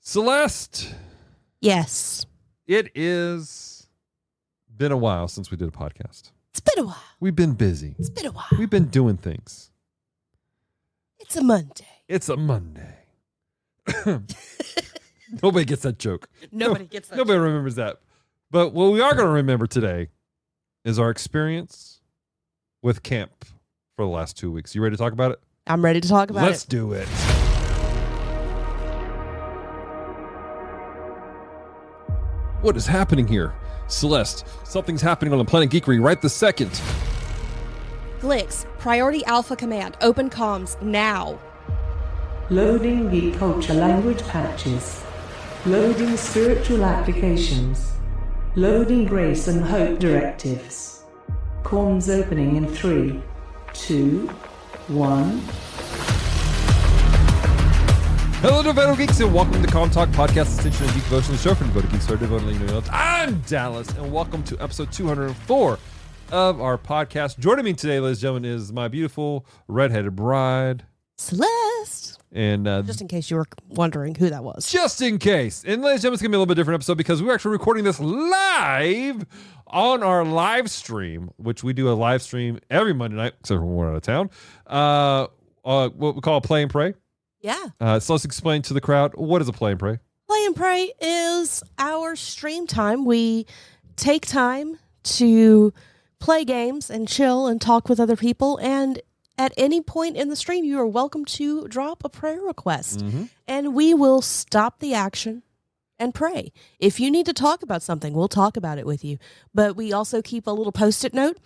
Celeste. Yes. It is been a while since we did a podcast. It's been a while. We've been busy. It's been a while. We've been doing things. It's a Monday. It's a Monday. Nobody gets that joke. Nobody gets that Nobody joke. remembers that. But what we are going to remember today is our experience with camp for the last 2 weeks. You ready to talk about it? I'm ready to talk about Let's do it. What is happening here? Celeste, something's happening on the planet Geekery right this second. Glix, Priority Alpha Command, open comms, now. Loading Geek Culture Language Patches. Loading Spiritual Applications. Loading Grace and Hope Directives. Comms opening in 3, 2, 1. Hello, devoted geeks, and welcome to Comm Talk, podcast extension of Geek Devotion, the show for devoted geeks who are devotedly ignorant. I'm Dallas, and welcome to episode 204 of our podcast. Joining me today, ladies and gentlemen, is my beautiful redheaded bride, Celeste. And just in case you were wondering who that was. Just in case. And ladies and gentlemen, it's going to be a little bit different episode because we're actually recording this live on our live stream, which we do a live stream every Monday night, except when we're out of town. What we call a play and pray. Yeah. So let's explain to the crowd, what is a play and pray? Play and Pray is our stream time. We take time to play games and chill and talk with other people. And at any point in the stream, you are welcome to drop a prayer request. Mm-hmm. And we will stop the action and pray. If you need to talk about something, we'll talk about it with you. But we also keep a little Post-it note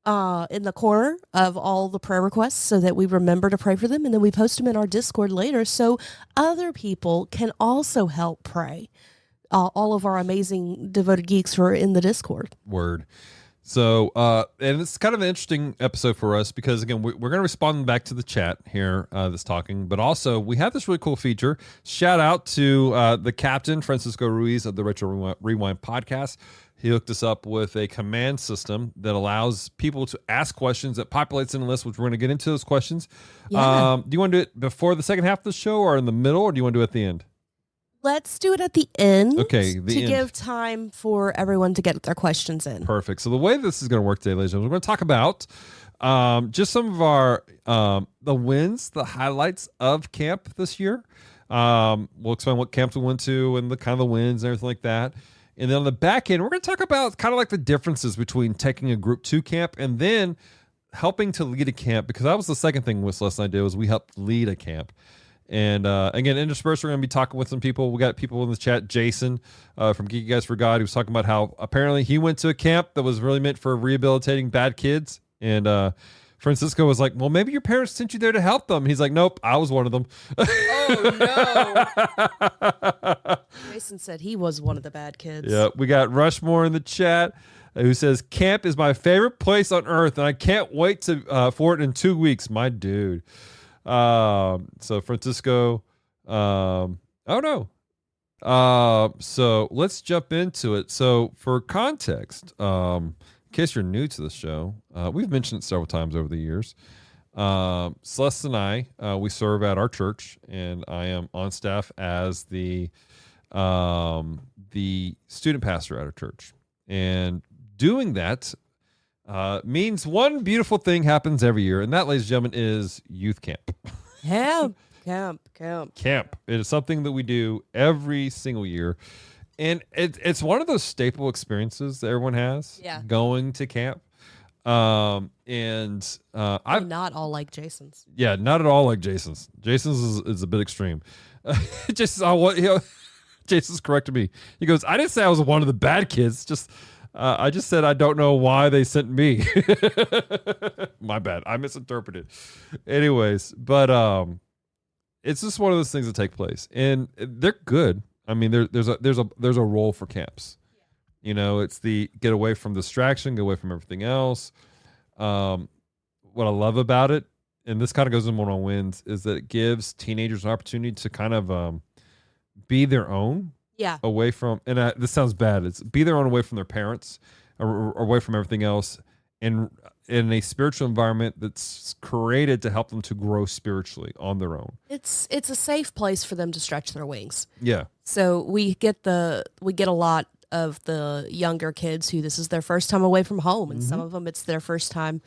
in the corner of all the prayer requests so that we remember to pray for them, and then we post them in our Discord later so other people can also help pray. All of our amazing devoted geeks who are in the Discord. Word. So, and it's kind of an interesting episode for us because, again, we're going to respond back to the chat here that's talking, but also we have this really cool feature. Shout out to the captain, Francisco Ruiz of the Retro Rewind podcast. He hooked us up with a command system that allows people to ask questions that populates in a list, which we're going to get into those questions. Yeah. Do you want to do it before the second half of the show or in the middle, or do you want to do it at the end? Let's do it at the end. Okay, to give time for everyone to get their questions in. Perfect. So the way this is going to work today, ladies and gentlemen, we're going to talk about just some of our the wins, the highlights of camp this year. We'll explain what camps we went to and the kind of the wins and everything like that. And then on the back end, we're going to talk about kind of like the differences between taking a group to camp and then helping to lead a camp, because that was the second thing Celeste and I did, was we helped lead a camp. And again, interspersed, we're going to be talking with some people. We got people in the chat, Jason from Geeky Guys for God, who was talking about how apparently he went to a camp that was really meant for rehabilitating bad kids. And Francisco was like, well, maybe your parents sent you there to help them. He's like, nope, I was one of them. Oh, no. Jason said he was one of the bad kids. Yeah, we got Rushmore in the chat who says, camp is my favorite place on earth, and I can't wait to for it in 2 weeks. My dude. So Francisco, oh no. So let's jump into it. So for context, in case you're new to the show, we've mentioned it several times over the years. Celeste and I, we serve at our church, and I am on staff as the student pastor at our church. And doing that means one beautiful thing happens every year, and that, ladies and gentlemen, is youth camp. Camp. It is something that we do every single year. And it's one of those staple experiences that everyone has, going to camp. I'm not all like Jason's. Yeah, not at all like Jason's. Jason's is a bit extreme. Jason's corrected me. He goes, I didn't say I was one of the bad kids. I just said I don't know why they sent me. My bad. I misinterpreted. Anyways, but it's just one of those things that take place, and they're good. I mean, there's a role for camps. You know, it's the get away from distraction, get away from everything else. What I love about it, and this kind of goes in one on wins, is that it gives teenagers an opportunity to kind of be their own. Yeah. Away from, and this sounds bad, it's be their own away from their parents, or away from everything else, and in a spiritual environment that's created to help them to grow spiritually on their own. It's a safe place for them to stretch their wings. Yeah. So we get a lot of the younger kids who this is their first time away from home, and some of them it's their first time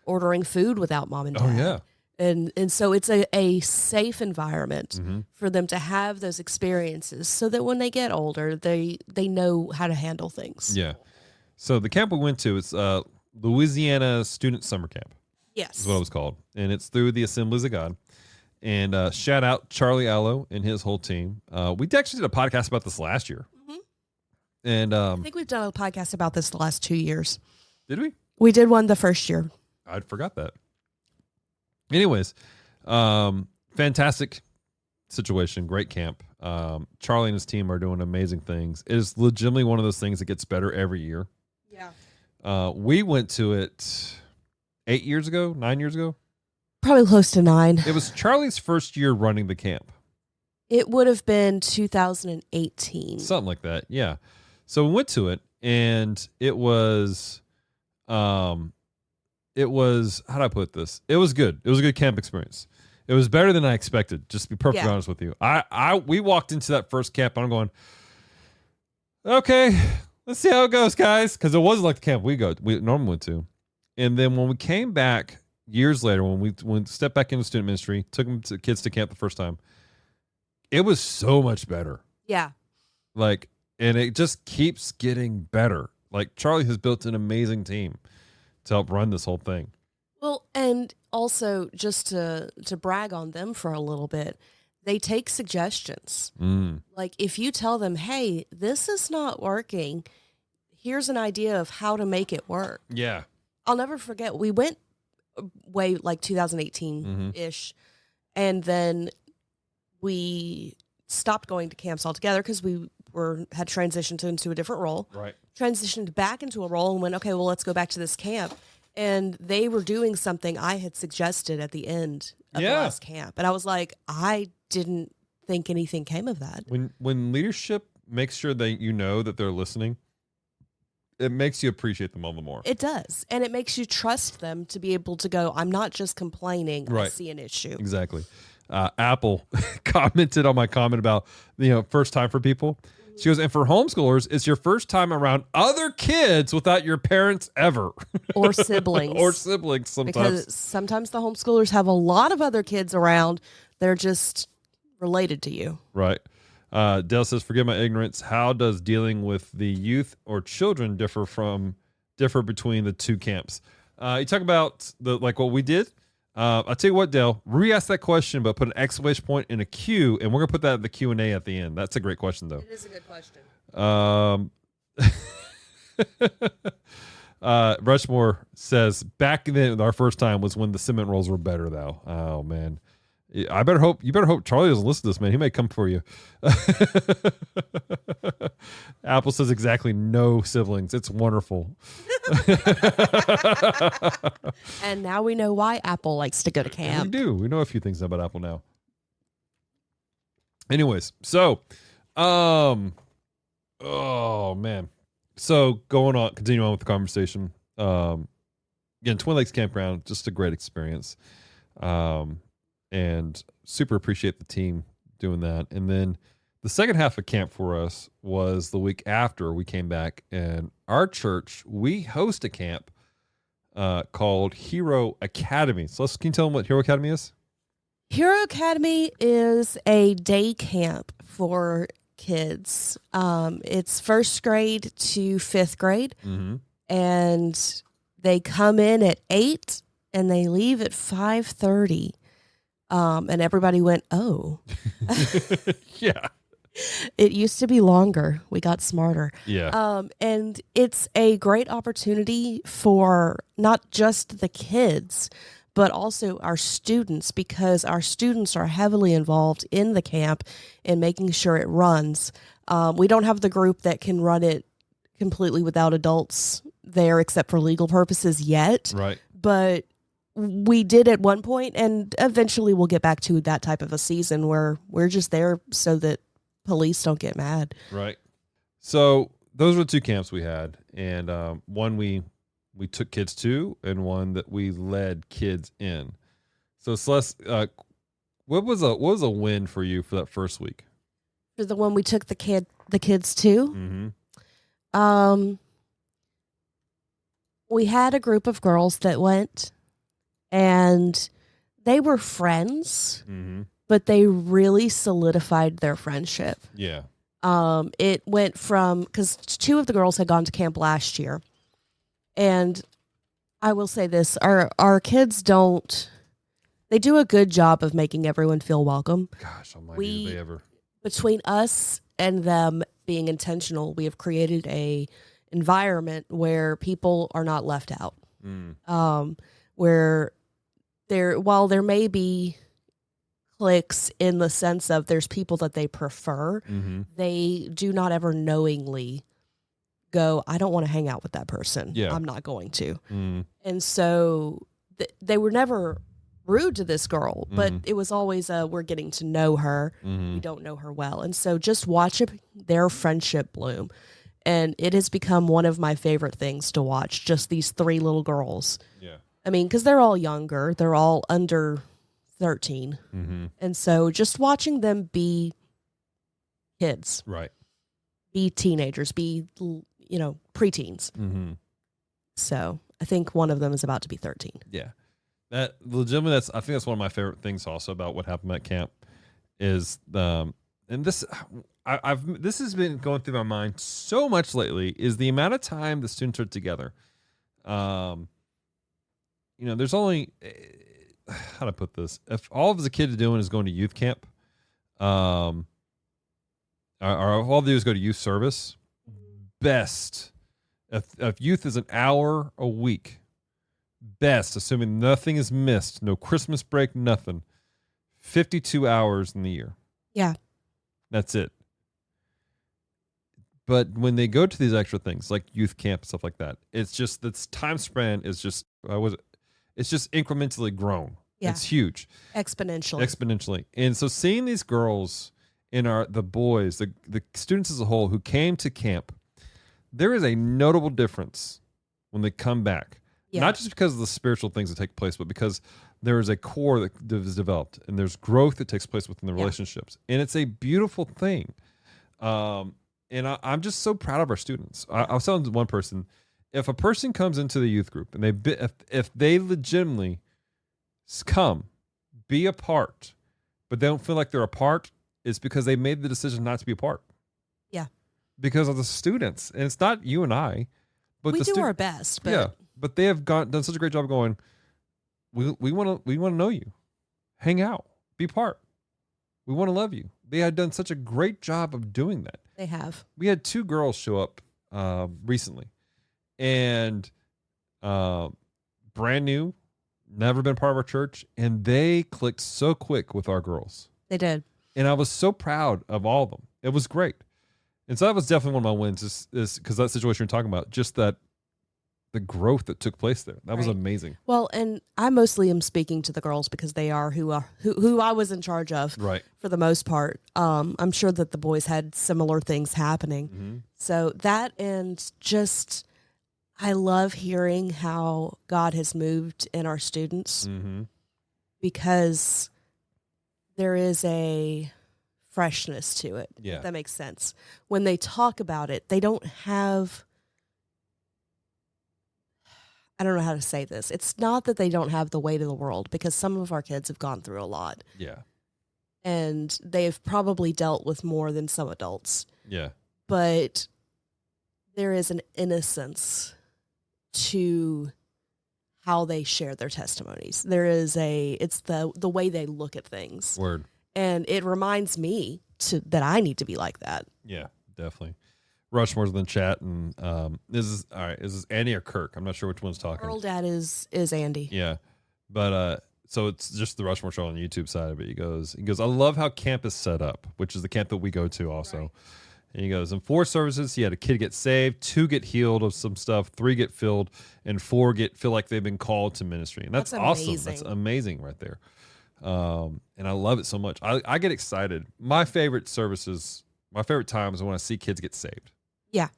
ordering food without mom and dad. Oh yeah. And so it's a safe environment for them to have those experiences so that when they get older, they know how to handle things. Yeah. So the camp we went to is Louisiana Student Summer Camp. Yes. Is what it was called. And it's through the Assemblies of God. And shout out Charlie Allo and his whole team. We actually did a podcast about this last year. And I think we've done a podcast about this the last 2 years. did we? We did one the first year. I forgot that. Anyways, fantastic situation, great camp. Charlie and his team are doing amazing things. It is legitimately one of those things that gets better every year. Yeah. We went to it 9 years ago. Probably close to 9. It was Charlie's first year running the camp. It would have been 2018. Something like that. Yeah. So we went to it and it was, how do I put this? It was good. It was a good camp experience. It was better than I expected, just to be perfectly honest with you. We walked into that first camp and I'm going, okay, let's see how it goes, guys. Cause it wasn't like the camp we normally went to. And then when we came back years later, when we stepped back into student ministry, took kids to camp the first time, it was so much better. Yeah. Like, and it just keeps getting better. Like Charlie has built an amazing team to help run this whole thing. Well, and also just to brag on them for a little bit, they take suggestions. Like if you tell them, hey, this is not working, here's an idea of how to make it work. Yeah. I'll never forget, we went way like 2018-ish, and then we stopped going to camps altogether because we had transitioned into a different role. Right. Transitioned back into a role and went, okay, well, let's go back to this camp. And they were doing something I had suggested at the end of the last camp. And I was like, I didn't think anything came of that. When leadership makes sure that you know that they're listening, it makes you appreciate them all the more. It does. And it makes you trust them to be able to go, I'm not just complaining. I see an issue. Exactly. Apple commented on my comment about, first time for people. She goes, and for homeschoolers, it's your first time around other kids without your parents ever. Or siblings. Or siblings sometimes. Because sometimes the homeschoolers have a lot of other kids around. They're just related to you. Right. Dale says, forgive my ignorance. How does dealing with the youth or children differ between the two camps? You talk about what we did. I'll tell you what, Dale, re-ask that question, but put an exclamation point in a Q, and we're going to put that in the Q&A at the end. That's a great question, though. It is a good question. Rushmore says, back then, our first time was when the cement rolls were better, though. Oh, man. You better hope Charlie doesn't listen to this, man. He may come for you. Apple says exactly no siblings. It's wonderful. And now we know why Apple likes to go to camp. We do. We know a few things about Apple now. Anyways, so, oh man. So continuing on with the conversation. Again, Twin Lakes Campground, just a great experience. And super appreciate the team doing that. And then the second half of camp for us was the week after we came back, and our church, we host a camp called Hero Academy. So can you tell them what Hero Academy is? Hero Academy is a day camp for kids. It's first grade to fifth grade, and they come in at 8 and they leave at 5:30. And everybody went, oh. Yeah. It used to be longer. We got smarter. Yeah. And it's a great opportunity for not just the kids, but also our students, because our students are heavily involved in the camp and making sure it runs. We don't have the group that can run it completely without adults there, except for legal purposes yet. Right. But we did at one point, and eventually we'll get back to that type of a season where we're just there so that police don't get mad. Right. So those were the two camps we had, and one we took kids to, and one that we led kids in. So Celeste, what was a win for you for that first week? For the one we took the kids to. Mm-hmm. We had a group of girls that went, and they were friends, Mm-hmm. but they really solidified their friendship. Yeah. It went from, because 2 of the girls had gone to camp last year, and I will say this: our kids they do a good job of making everyone feel welcome. Gosh almighty, did they ever. Between us and them being intentional, we have created a environment where people are not left out. Where while there may be cliques in the sense of there's people that they prefer, Mm-hmm. they do not ever knowingly go, I don't want to hang out with that person. Yeah. I'm not going to. Mm. And so they were never rude to this girl, but Mhm. it was always we're getting to know her. Mm-hmm. We don't know her well. And so just watching their friendship bloom. And it has become one of my favorite things to watch, just these 3 little girls. Yeah. I mean, because they're all younger. They're all under 13. Mm-hmm. And so just watching them be kids, Right. be teenagers, be, preteens. Mm-hmm. So I think one of them is about to be 13. Yeah. That legitimately, I think that's one of my favorite things also about what happened at camp is and this this has been going through my mind so much lately is the amount of time the students are together. There's only how to put this. If all of the kid is doing is going to youth camp, or all they do is go to youth service, best if youth is an hour a week, best, assuming nothing is missed, no Christmas break, nothing, 52 hours in the year. Yeah. That's it. But when they go to these extra things like youth camp and stuff like that, it's just this time span is just it's just incrementally grown. Yeah. It's huge. Exponentially. And so seeing these girls in the boys, the students as a whole who came to camp, there is a notable difference when they come back. Yeah. Not just because of the spiritual things that take place, but because there is a core that is developed and there's growth that takes place within the relationships. And it's a beautiful thing. And I'm just so proud of our students. I was telling one person, if a person comes into the youth group and if they legitimately come, be a part, but they don't feel like they're a part, it's because they made the decision not to be a part. Yeah. Because of the students. And it's not you and I, but we do our best. But yeah. But they have done such a great job of going, we want to know you. Hang out. Be part. We want to love you. They had done such a great job of doing that. They have. We had 2 girls show up recently, and brand new, never been part of our church, and they clicked so quick with our girls. They did. And I was so proud of all of them. It was great. And so that was definitely one of my wins, is because that situation you're talking about, just that the growth that took place there. That was amazing. Well, and I mostly am speaking to the girls because they are who I was in charge of, right, for the most part. I'm sure that the boys had similar things happening. Mm-hmm. So that, and just I love hearing how God has moved in our students, Mm-hmm. because there is a freshness to it. Yeah. If that makes sense. When they talk about it, they don't have, I don't know how to say this. It's not that they don't have the weight of the world, because some of our kids have gone through a lot. Yeah. And they've probably dealt with more than some adults. Yeah. But there is an innocence to how they share their testimonies. There is it's the way they look at things. Word. And it reminds me that I need to be like that. Yeah, definitely. Rushmore's in the chat, and is this Andy or Kirk? I'm not sure which one's talking. Earl Dad is Andy. Yeah, but so it's just the Rushmore show on the YouTube side of it. He goes, I love how camp is set up, which is the camp that we go to also. Right. And he goes, in 4 services, he had a kid get saved, 2 get healed of some stuff, 3 get filled, and 4 feel like they've been called to ministry. And that's awesome. Amazing. That's amazing right there. And I love it so much. I get excited. My favorite times are when I see kids get saved. Yeah.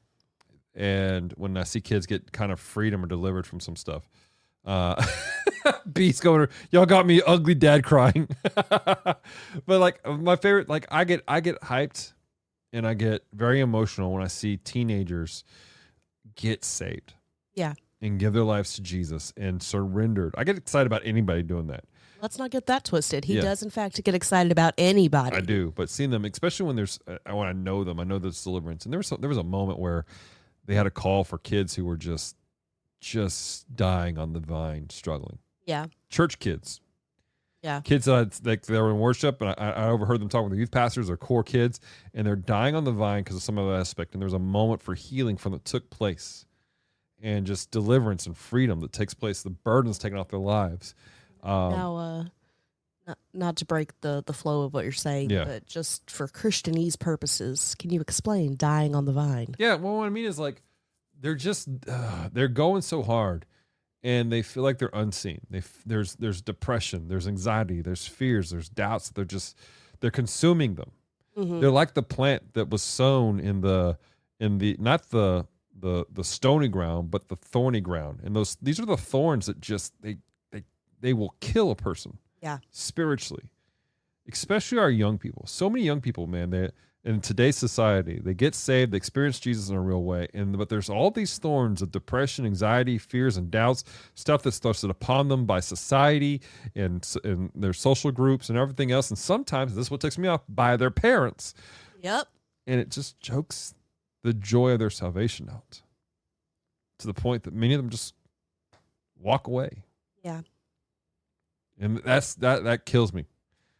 And when I see kids get kind of freedom or delivered from some stuff. Beast going, y'all got me ugly dad crying. But like my favorite, like I get hyped and I get very emotional when I see teenagers get saved. Yeah. And give their lives to Jesus and surrendered. I get excited about anybody doing that. Let's not get that twisted. He does, in fact, get excited about anybody. I do, but seeing them, especially when when I know them, I know there's deliverance. And there was a moment where they had a call for kids who were just dying on the vine, struggling. Yeah. Church kids. Yeah. Kids that they were in worship, and I overheard them talking with the youth pastors, their core kids, and they're dying on the vine because of some other aspect. And there was a moment for healing from that took place. And just deliverance and freedom that takes place, the burdens taken off their lives. Now, not to break the flow of what you're saying, but just for Christianese purposes, can you explain dying on the vine? Yeah, well, what I mean is like they're just they're going so hard, and they feel like they're unseen. There's depression, there's anxiety, there's fears, there's doubts. They're consuming them. Mm-hmm. They're like the plant that was sown in the not the stony ground, but the thorny ground. And these are the thorns that just they will kill a person. Yeah. Spiritually. Especially our young people. So many young people, man, they in today's society, they get saved, they experience Jesus in a real way. But there's all these thorns of depression, anxiety, fears, and doubts, stuff that's thrusted upon them by society and their social groups and everything else. And sometimes, this is what takes me off, by their parents. Yep. And it just chokes the joy of their salvation out to the point that many of them just walk away. Yeah. And that kills me.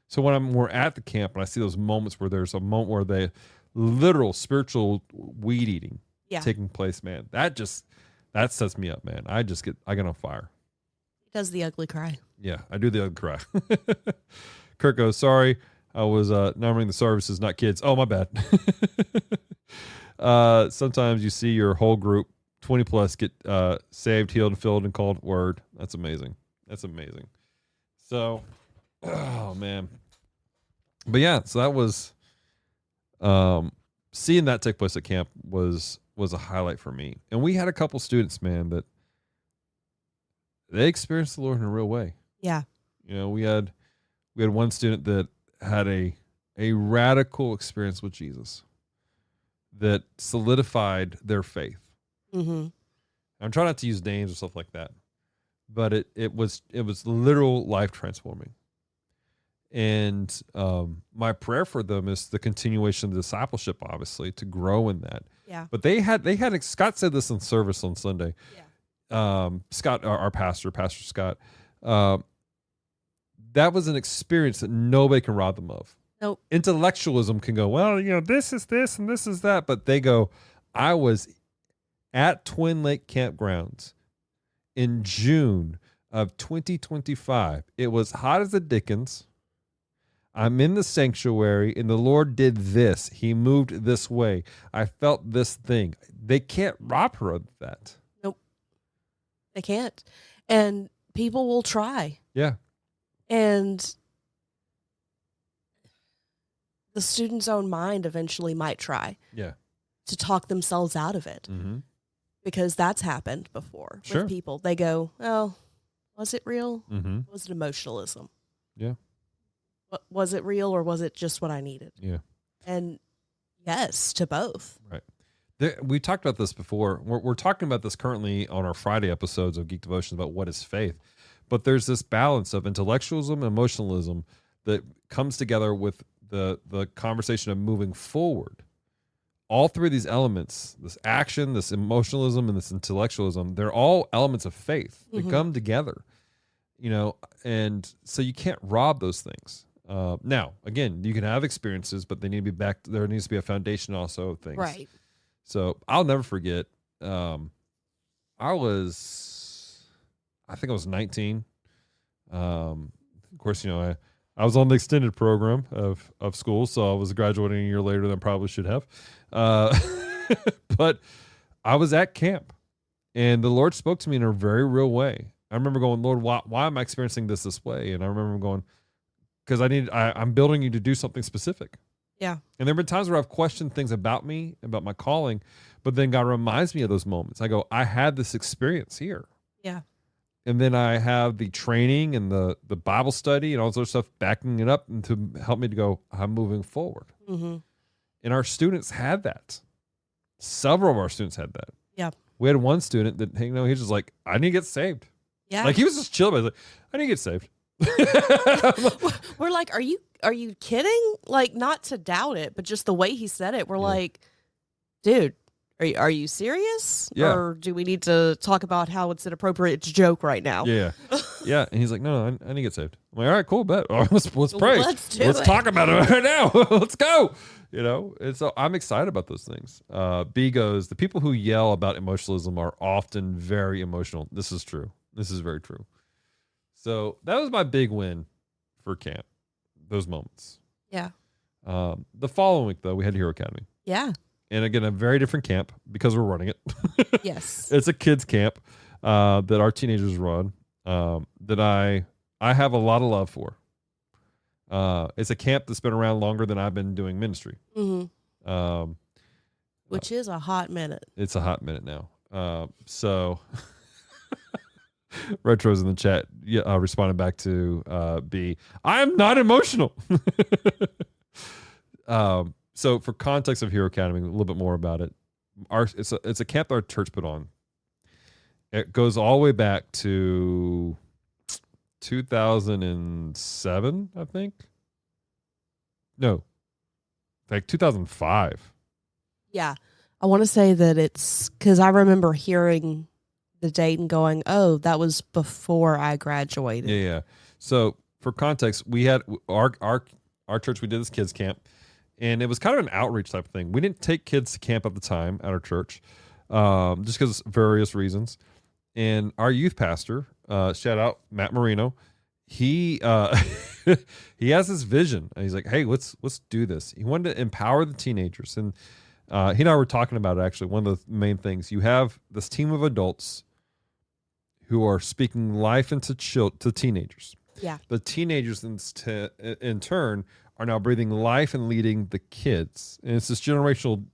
So when we're at the camp and I see those moments where there's a moment where the literal spiritual weed eating taking place, man, that sets me up, man. I get on fire. He does the ugly cry. Yeah, I do the ugly cry. Kurt goes, sorry, I was numbering the services, not kids. Oh, my bad. Sometimes you see your whole group, 20 plus, get saved, healed, and filled, and called word. That's amazing. So, oh man. But yeah, so that was seeing that take place at camp was a highlight for me. And we had a couple students, man, that they experienced the Lord in a real way. Yeah. You know, we had one student that had a radical experience with Jesus that solidified their faith. Mm-hmm. I'm trying not to use names or stuff like that, but it was literal life transforming. And my prayer for them is the continuation of the discipleship, obviously, to grow in that. Yeah. But they had Scott said this in service on Sunday. Yeah. Scott, our pastor Scott, that was an experience that nobody can rob them of. Nope. Intellectualism can go, well, you know, this is this and this is that. But they go, I was at Twin Lake Campgrounds in June of 2025. It was hot as the dickens. I'm in the sanctuary and the Lord did this. He moved this way. I felt this thing. They can't rob her of that. Nope. They can't. And people will try. Yeah. And the student's own mind eventually might try. Yeah. To talk themselves out of it. Mm-hmm. Because that's happened before with people. They go, oh, was it real? Mm-hmm. Was it emotionalism? Yeah. Was it real or was it just what I needed? Yeah. And yes, to both. Right. We talked about this before. We're talking about this currently on our Friday episodes of Geek Devotions about what is faith. But there's this balance of intellectualism and emotionalism that comes together with the conversation of moving forward. All three of these elements, this action, this emotionalism, and this intellectualism, they're all elements of faith. They come together, you know, and so you can't rob those things. Now, again, you can have experiences, but they need to be back. There needs to be a foundation also of things. Right. So I'll never forget. I think I was 19. Of course, you know, I was on the extended program of school, so I was graduating a year later than I probably should have. But I was at camp, and the Lord spoke to me in a very real way. I remember going, Lord, why am I experiencing this way? And I remember going, because I'm building you to do something specific. Yeah. And there have been times where I've questioned things about me, about my calling, but then God reminds me of those moments. I go, I had this experience here. Yeah. And then I have the training and the Bible study and all this other stuff backing it up and to help me to go, I'm moving forward. Mm-hmm. And our students had that. Several of our students had that. Yeah. We had one student that, you know, he's just like, I need to get saved. Yeah. Like he was just chill, but he was like, I need to get saved. We're like, are you kidding? Like, not to doubt it, but just the way he said it, we're like, dude, are you serious? Yeah. Or do we need to talk about how it's inappropriate to joke right now? Yeah. Yeah. And he's like, no, I need to get saved. I'm like, all right, cool, bet. Let's pray. Let's talk about it right now. Let's go. You know, and so I'm excited about those things. B goes, the people who yell about emotionalism are often very emotional. This is true. This is very true. So that was my big win for camp, those moments. Yeah. The following week, though, we had Hero Academy. Yeah. And again, a very different camp because we're running it. Yes. It's a kids camp that our teenagers run that I have a lot of love for. It's a camp that's been around longer than I've been doing ministry. Mm-hmm. Which is a hot minute. It's a hot minute now. So Retro's in the chat responding back to B. I am not emotional. So for context of Hero Academy, a little bit more about it. It's a camp that our church put on. It goes all the way back to 2007, I think. No, like 2005. Yeah. I want to say that it's because I remember hearing the date and going, oh, that was before I graduated. Yeah. So for context, we had our church, we did this kids camp, and it was kind of an outreach type of thing. We didn't take kids to camp at the time at our church, just because various reasons. And our youth pastor, shout out Matt Marino, he he has this vision. And he's like, hey, let's do this. He wanted to empower the teenagers. And he and I were talking about it, actually. One of the main things, you have this team of adults who are speaking life into to teenagers. Yeah. The teenagers in turn are now breathing life and leading the kids. And it's this generational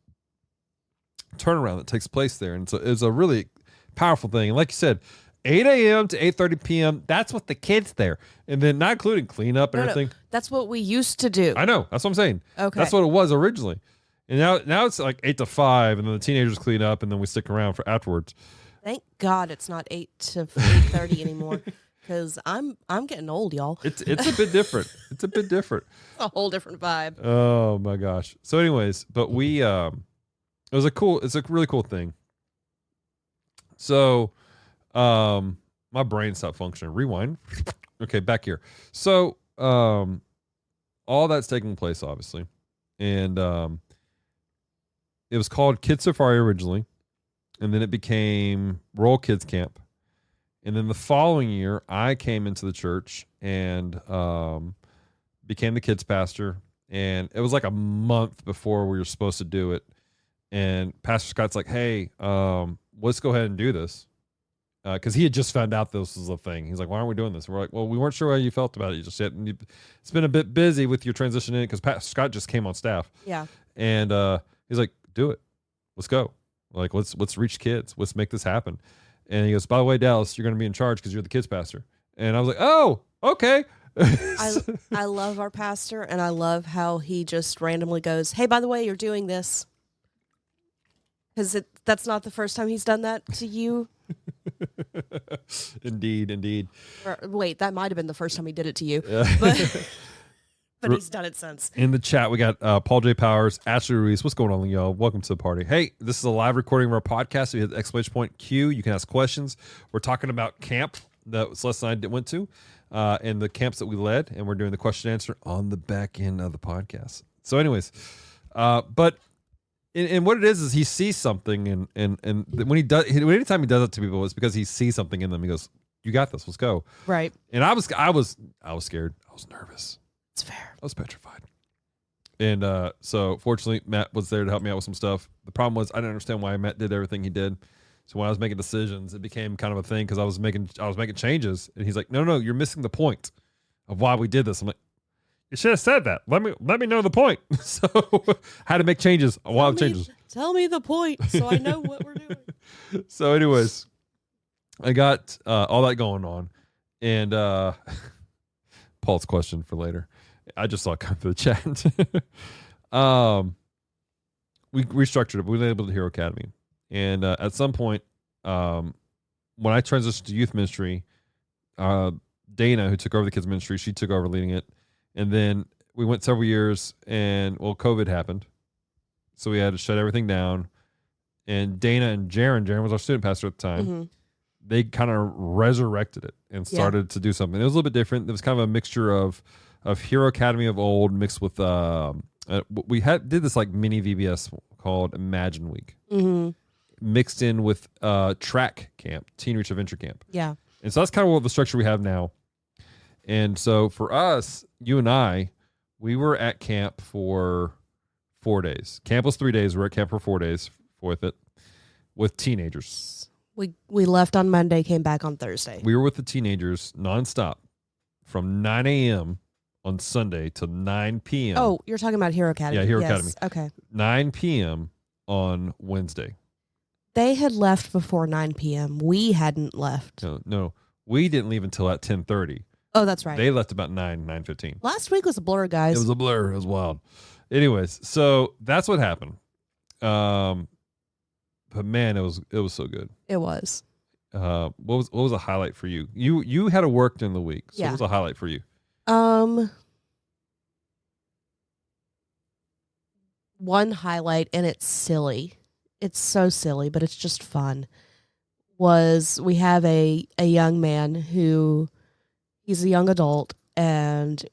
turnaround that takes place there. And so it's a really powerful thing. And like you said, 8 a.m. to 8:30 p.m., that's what the kids there. And then not including cleanup and everything. No, that's what we used to do. I know. That's what I'm saying. Okay. That's what it was originally. And now it's like 8 to 5, and then the teenagers clean up, and then we stick around for afterwards. Thank God it's not 8 to 8:30 anymore, because I'm getting old, y'all. It's a bit different. It's a bit different. A whole different vibe. Oh my gosh. So anyways, but we it's a really cool thing. So my brain stopped functioning. Rewind. Okay, back here. So all that's taking place, obviously. And it was called Kids Safari originally, and then it became Royal Kids Camp. And then the following year, I came into the church and became the kids pastor. And it was like a month before we were supposed to do it. And Pastor Scott's like, hey, let's go ahead and do this. Because he had just found out this was a thing. He's like, why aren't we doing this? And we're like, well, we weren't sure how you felt about it. You just said it's been a bit busy with your transition in because Pastor Scott just came on staff. Yeah. And he's like, do it. Let's go. Like, let's reach kids. Let's make this happen. And he goes, by the way, Dallas, you're going to be in charge because you're the kids pastor. And I was like, oh, okay. I love our pastor, and I love how he just randomly goes, hey, by the way, you're doing this. Because that's not the first time he's done that to you. Indeed. Or, wait, that might have been the first time he did it to you. Yeah. But he's done it since. In the chat, we got Paul J. Powers, Ashley Ruiz. What's going on, y'all? Welcome to the party. Hey, this is a live recording of our podcast. So you hit the exclamation point Q. You can ask questions. We're talking about camp that Celeste and I went to and the camps that we led. And we're doing the question and answer on the back end of the podcast. So anyways, but and what it is he sees something. And when anytime he does it to people, it's because he sees something in them. He goes, you got this. Let's go. Right. And I was scared. I was nervous. It's fair. I was petrified. And so fortunately, Matt was there to help me out with some stuff. The problem was I didn't understand why Matt did everything he did. So when I was making decisions, it became kind of a thing because I was making changes. And he's like, no, you're missing the point of why we did this. I'm like, you should have said that. Let me know the point. So I had to make changes. A lot of changes. Tell me the point so I know what we're doing. So anyways, I got all that going on. And Paul's question for later. I just saw it come through the chat. we restructured it. We labeled it Hero Academy. And at some point, when I transitioned to youth ministry, Dana, who took over the kids ministry, she took over leading it. And then we went several years and COVID happened. So we had to shut everything down. And Dana and Jaron was our student pastor at the time. They kind of resurrected it and started to do something. It was a little bit different. It was kind of a mixture of Hero Academy of old mixed with we did this like mini VBS called Imagine Week, mixed in with track camp, Teen Reach Adventure Camp. Yeah. And so that's kind of what the structure we have now. And so for us, you and I, we were at camp for 4 days. Camp was 3 days. We were at camp for 4 days with teenagers. We left on Monday, came back on Thursday. We were with the teenagers nonstop from 9 a.m. on Sunday to 9 p.m. Oh, you're talking about Hero Academy. Yeah, Hero Academy. Okay. 9 p.m. on Wednesday. They had left before 9 p.m. We hadn't left. No. We didn't leave until at 10:30. Oh, that's right. They left about 9:15. Last week was a blur, guys. It was a blur. It was wild. Anyways, so that's what happened. But man, it was so good. It was. What was a highlight for you? You had to work during the week. So Yeah. what was a highlight for you? One highlight, and it's silly. It's so silly, but it's just fun. Was we have a young man who he's a young adult, and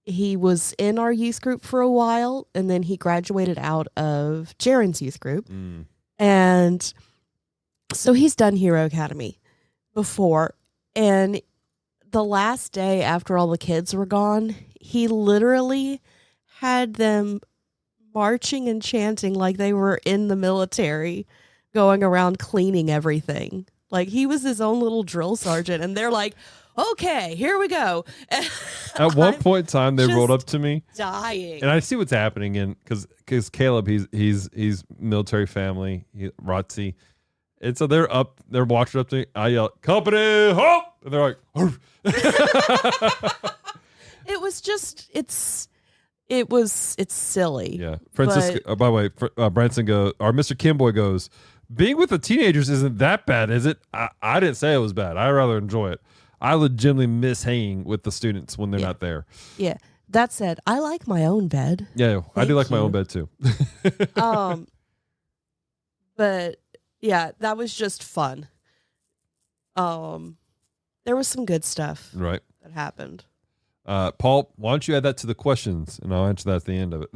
he was in our youth group for a while, and then he graduated out of Jaron's youth group. And so he's done Hero Academy before. And the last day after all the kids were gone, he literally had them marching and chanting like they were in the military, going around cleaning everything. Like he was his own little drill sergeant. And they're like, okay, here we go. At one point in time, they rolled up to me, dying, and I see what's happening. And because Caleb, he's military family, ROTC, and so they're walking up to me. I yell, "Company, halt!" And they're like, "Arf." It was just it's silly. Yeah, Francisco. By the way, Branson goes, or Mr. Kimboy goes, being with the teenagers isn't that bad, is it? I didn't say it was bad. I rather enjoy it. I legitimately miss hanging with the students when they're not there. Yeah. That said, I like my own bed. Yeah, I do like my own bed too. But yeah, that was just fun. There was some good stuff Right. that happened. Paul, why don't you add that to the questions, and I'll answer that at the end of it.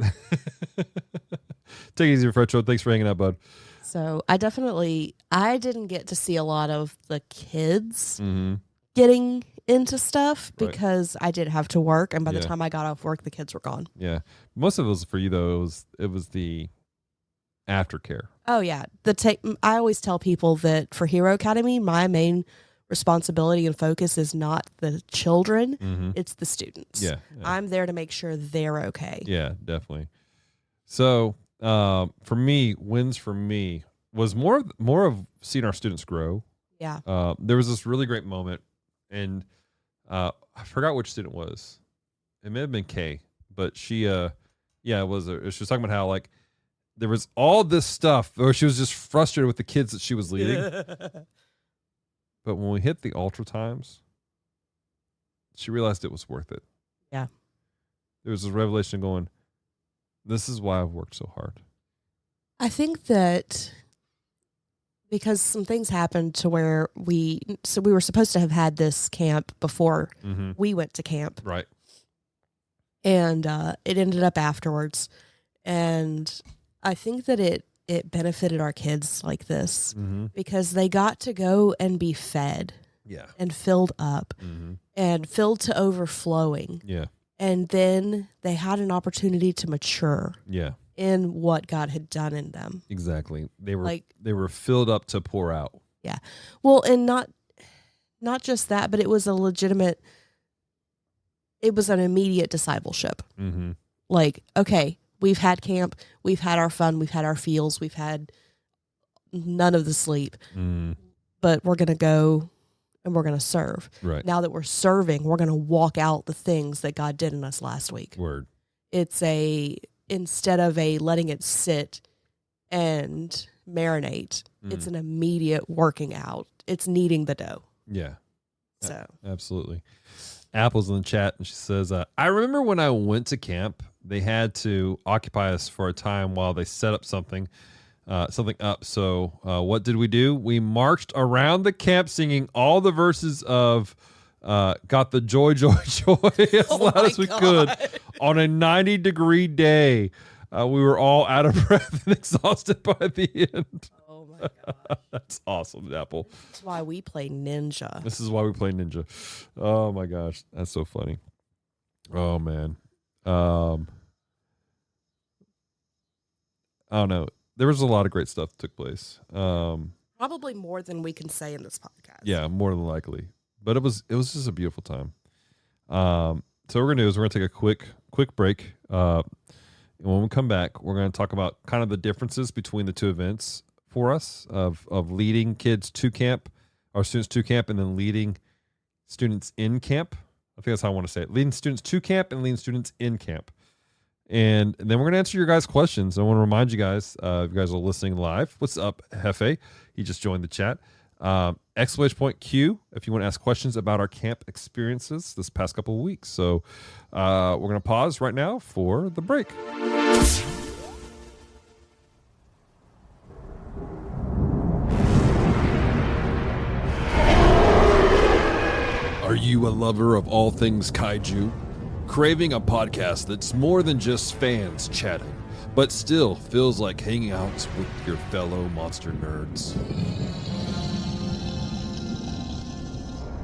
Take it easy, Retro. Thanks for hanging out, bud. So I didn't get to see a lot of the kids getting into stuff because I did have to work, and by the time I got off work, the kids were gone. Yeah, most of it was for you though. It was the aftercare. Oh yeah, I always tell people that for Hero Academy, my main responsibility and focus is not the children; it's the students. Yeah, I'm there to make sure they're okay. Yeah, definitely. So for me, wins for me was more of seeing our students grow. Yeah. There was this really great moment, and I forgot which student it was. It may have been Kay, but she, it was. She was talking about how like there was all this stuff, or she was just frustrated with the kids that she was leading. But when we hit the ultra times, she realized it was worth it. Yeah. There was this revelation going, this is why I've worked so hard. I think that because some things happened to where we were supposed to have had this camp before we went to camp. Right. And it ended up afterwards. And I think that it benefited our kids like this because they got to go and be fed and filled up and filled to overflowing. Yeah. And then they had an opportunity to mature in what God had done in them. Exactly. They were filled up to pour out. Yeah. Well, and not just that, but it was an immediate discipleship. Like, okay, we've had camp, we've had our fun, we've had our feels, we've had none of the sleep, but we're going to go and we're going to serve. Right. Now that we're serving, we're going to walk out the things that God did in us last week. Word. It's instead of letting it sit and marinate, it's an immediate working out. It's kneading the dough. Yeah. So Absolutely. Apple's in the chat, and she says, I remember when I went to camp, they had to occupy us for a time while they set up something up. So what did we do? We marched around the camp singing all the verses of Got the Joy, Joy, Joy as loud as we could on a 90-degree day. We were all out of breath and exhausted by the end. oh my god. That's awesome, Apple. That's why we play Ninja. This is why we play Ninja. Oh my gosh, that's so funny. Oh man. I don't know. There was a lot of great stuff that took place. Probably more than we can say in this podcast. Yeah, more than likely. But it was just a beautiful time. So what we're gonna do is we're gonna take a quick break. And when we come back, we're gonna talk about kind of the differences between the two events for us of leading kids to camp, our students to camp, and then leading students in camp. I think that's how I want to say it. Leading students to camp and leading students in camp. And then we're going to answer your guys' questions. I want to remind you guys, if you guys are listening live, what's up, Hefe? He just joined the chat. Exclamation point Q if you want to ask questions about our camp experiences this past couple of weeks. So we're going to pause right now for the break. Are you a lover of all things kaiju? Craving a podcast that's more than just fans chatting, but still feels like hanging out with your fellow monster nerds?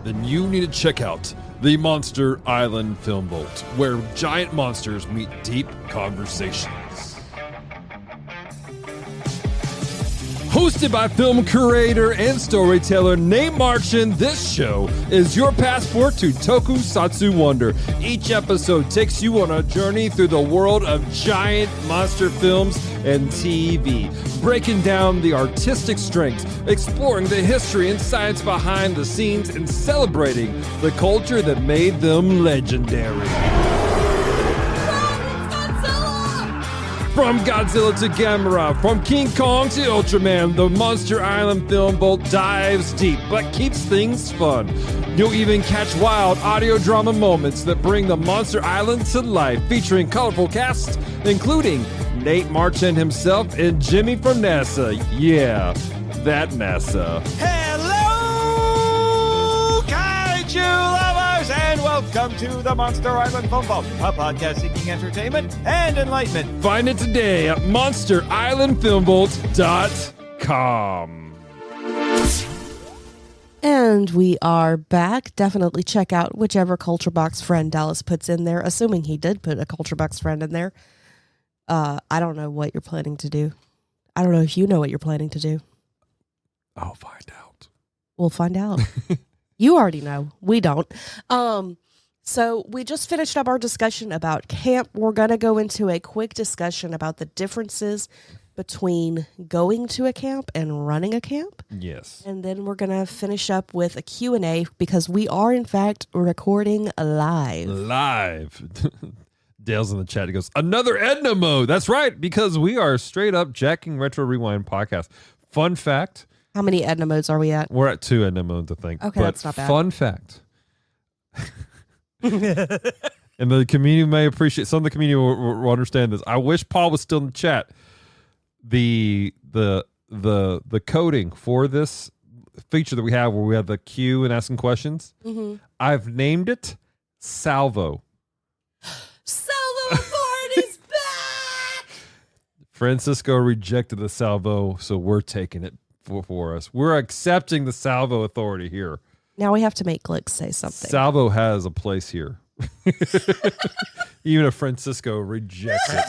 Then you need to check out the Monster Island Film Vault, where giant monsters meet deep conversations. Hosted by film curator and storyteller Nate Marchand, this show is your passport to tokusatsu wonder. Each episode takes you on a journey through the world of giant monster films and TV, breaking down the artistic strengths, exploring the history and science behind the scenes, and celebrating the culture that made them legendary. From Godzilla to Gamera, from King Kong to Ultraman, the Monster Island Film Vault dives deep, but keeps things fun. You'll even catch wild audio drama moments that bring the Monster Island to life, featuring colorful casts, including Nate Marchand himself and Jimmy from NASA. Yeah, that NASA. Hello, kaiju lovers, and welcome to the Monster Island Film Vault, a podcast seeking entertainment and enlightenment. Find it today at monsterislandfilmvault.com. And we are back. Definitely check out whichever Culture Box friend Dallas puts in there, assuming he did put a Culture Box friend in there. I don't know what you're planning to do. I don't know if you know what you're planning to do. I'll find out. We'll find out. You already know. We don't. So we just finished up our discussion about camp. We're going to go into a quick discussion about the differences between going to a camp and running a camp. Yes. And then we're going to finish up with a Q&A because we are, in fact, recording live. Dale's in the chat. He goes, another Edna mode. That's right, because we are straight up jacking Retro Rewind podcast. Fun fact. How many Edna modes are we at? We're at 2 Edna modes, I think. Okay, but that's not bad. Fun fact. And the community may appreciate, some of the community will understand this. I wish Paul was still in the chat. The coding for this feature that we have where we have the Q and asking questions, I've named it Salvo. Salvo Authority's back! Francisco rejected the Salvo, so we're taking it for us. We're accepting the Salvo Authority here. Now we have to make Glick say something. Salvo has a place here. Even if Francisco rejects it.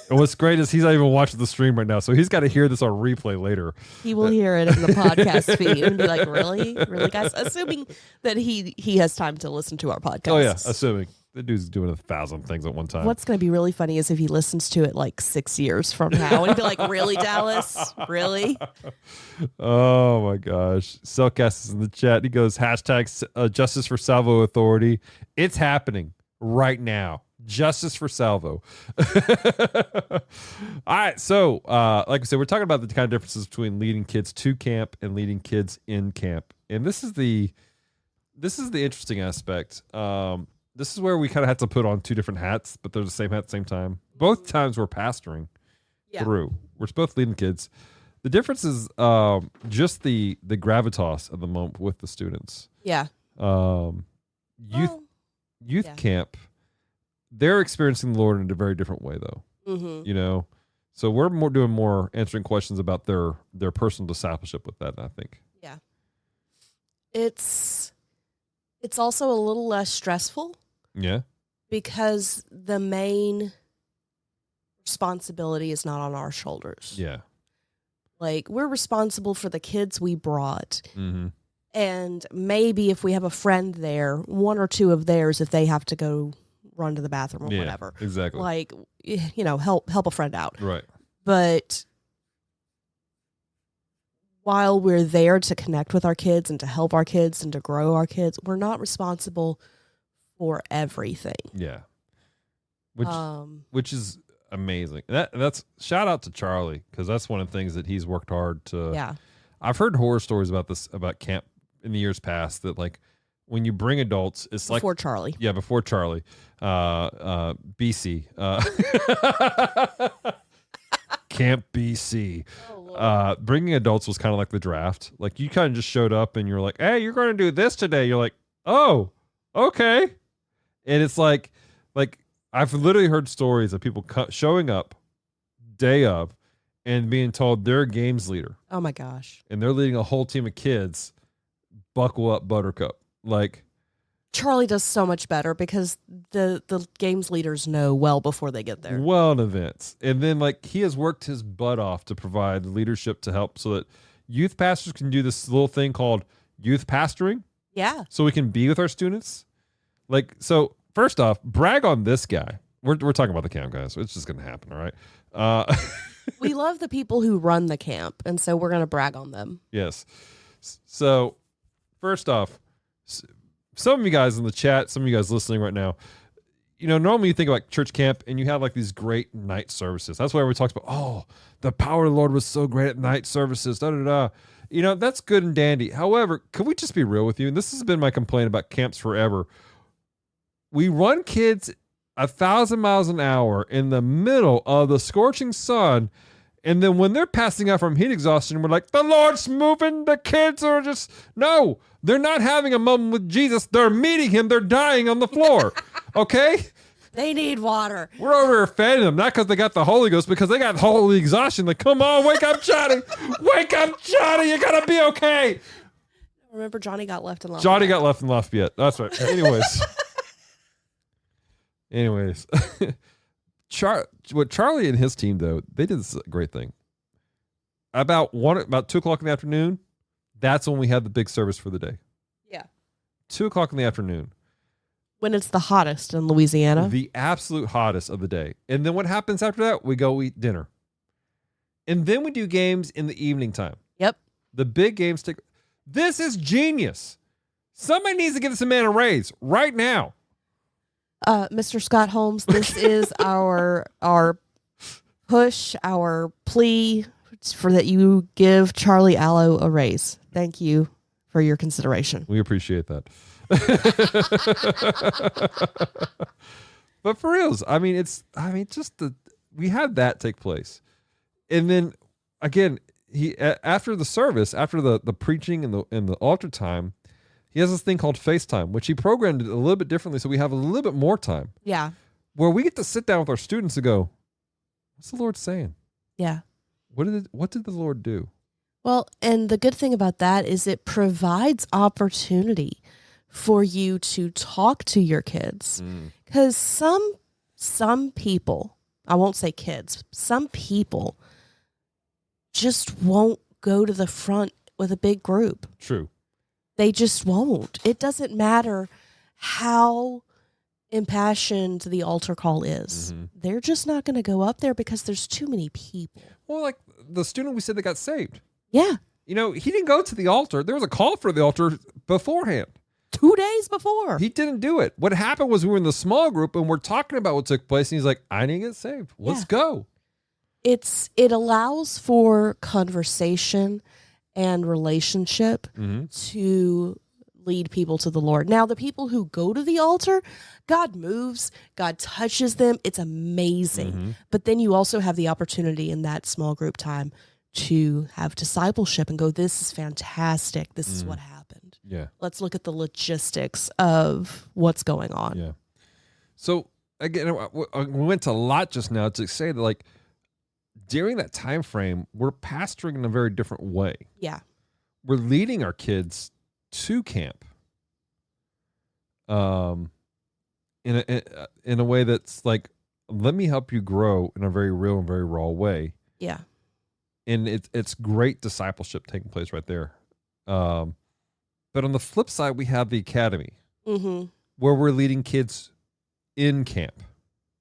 And what's great is he's not even watching the stream right now, so he's got to hear this on replay later. He will hear it in the podcast feed and be like, really? Really, guys? Assuming that he has time to listen to our podcast. Oh, yeah, assuming. The dude's doing 1,000 things at one time. What's going to be really funny is if he listens to it like 6 years from now and be like, really, Dallas? Really? Oh, my gosh. Cellcast is in the chat. He goes, hashtag justice for Salvo Authority. It's happening right now. Justice for Salvo. All right. So, like I said, we're talking about the kind of differences between leading kids to camp and leading kids in camp. And this is the interesting aspect. This is where we kind of have to put on two different hats, but they're the same hat at the same time. Both times we're pastoring through. We're both leading kids. The difference is just the gravitas of the moment with the students. Yeah. Youth camp, they're experiencing the Lord in a very different way, though. Mm-hmm. You know, so we're doing more answering questions about their personal discipleship with that, I think. Yeah. It's also a little less stressful. Yeah. Because the main responsibility is not on our shoulders. Yeah. Like, we're responsible for the kids we brought. Mm-hmm. And maybe if we have a friend there, one or two of theirs, if they have to go run to the bathroom or whatever. Exactly. Like, you know, help a friend out. Right. But while we're there to connect with our kids and to help our kids and to grow our kids, we're not responsible for everything. Yeah. Which is amazing. That's shout out to Charlie, because that's one of the things that he's worked hard to. Yeah. I've heard horror stories about this, about camp in the years past, that like when you bring adults, it's Before like Charlie. Yeah, before Charlie. BC. Camp BC. Bringing adults was kind of like the draft. Like, you kind of just showed up and you're like, hey, you're going to do this today. You're like, oh, okay. And it's like I've literally heard stories of people showing up day of and being told they're a games leader. Oh my gosh. And they're leading a whole team of kids. Buckle up, Buttercup. Like, Charlie does so much better because the games leaders know well before they get there. well in advance. And then, like, he has worked his butt off to provide leadership to help so that youth pastors can do this little thing called youth pastoring. Yeah. So we can be with our students. Like, so first off, brag on this guy. We're talking about the camp, guys. It's just going to happen, all right? We love the people who run the camp, and so we're going to brag on them. Yes. So first off, some of you guys in the chat, some of you guys listening right now, you know, normally you think about church camp and you have like these great night services. That's why everybody talks about, oh, the power of the Lord was so great at night services, da-da-da. You know, that's good and dandy. However, could we just be real with you? And this has been my complaint about camps forever. We run kids 1,000 miles an hour in the middle of the scorching sun, and then when they're passing out from heat exhaustion, we're like, the Lord's moving, the kids are just... No, they're not having a moment with Jesus. They're meeting him. They're dying on the floor, okay? They need water. We're over here fanning them, not because they got the Holy Ghost, because they got holy exhaustion. Like, come on, wake up, Johnny. Wake up, Johnny. You got to be okay. Remember, Johnny got left in Lafayette. Johnny got left in Lafayette. That's right. Anyways, what Charlie and his team, though, they did this great thing. About 2:00 in the afternoon, that's when we had the big service for the day. Yeah. 2:00 in the afternoon. When it's the hottest in Louisiana. The absolute hottest of the day. And then what happens after that? We go eat dinner. And then we do games in the evening time. Yep. The big games take. This is genius. Somebody needs to give this man a raise right now. Mr. Scott Holmes, this is our push, our plea for that you give Charlie Allo a raise. Thank you for your consideration. We appreciate that. But for reals, we had that take place. And then again, he after the service, after the preaching and the altar time, he has this thing called FaceTime, which he programmed it a little bit differently, so we have a little bit more time. Yeah. Where we get to sit down with our students and go, what's the Lord saying? Yeah. What did the Lord do? Well, and the good thing about that is it provides opportunity for you to talk to your kids. Because some people, I won't say kids, some people just won't go to the front with a big group. True. They just won't. It doesn't matter how impassioned the altar call is. Mm-hmm. They're just not going to go up there because there's too many people. Well, like the student we said that got saved. Yeah. You know, he didn't go to the altar. There was a call for the altar beforehand. 2 days before. He didn't do it. What happened was we were in the small group and we're talking about what took place. And he's like, I need to get saved. Let's go. It allows for conversation and relationship to lead people to the Lord. Now, the people who go to the altar, God moves, God touches them. It's amazing. But then you also have the opportunity in that small group time to have discipleship and go, this is fantastic. This is what happened. Yeah. Let's look at the logistics of what's going on. Yeah. So again, we went to a lot just now to say that, like, during that time frame, we're pastoring in a very different way. Yeah. We're leading our kids to camp in a way that's like, let me help you grow in a very real and very raw way. Yeah. And it's great discipleship taking place right there. But on the flip side, we have the academy where we're leading kids in camp.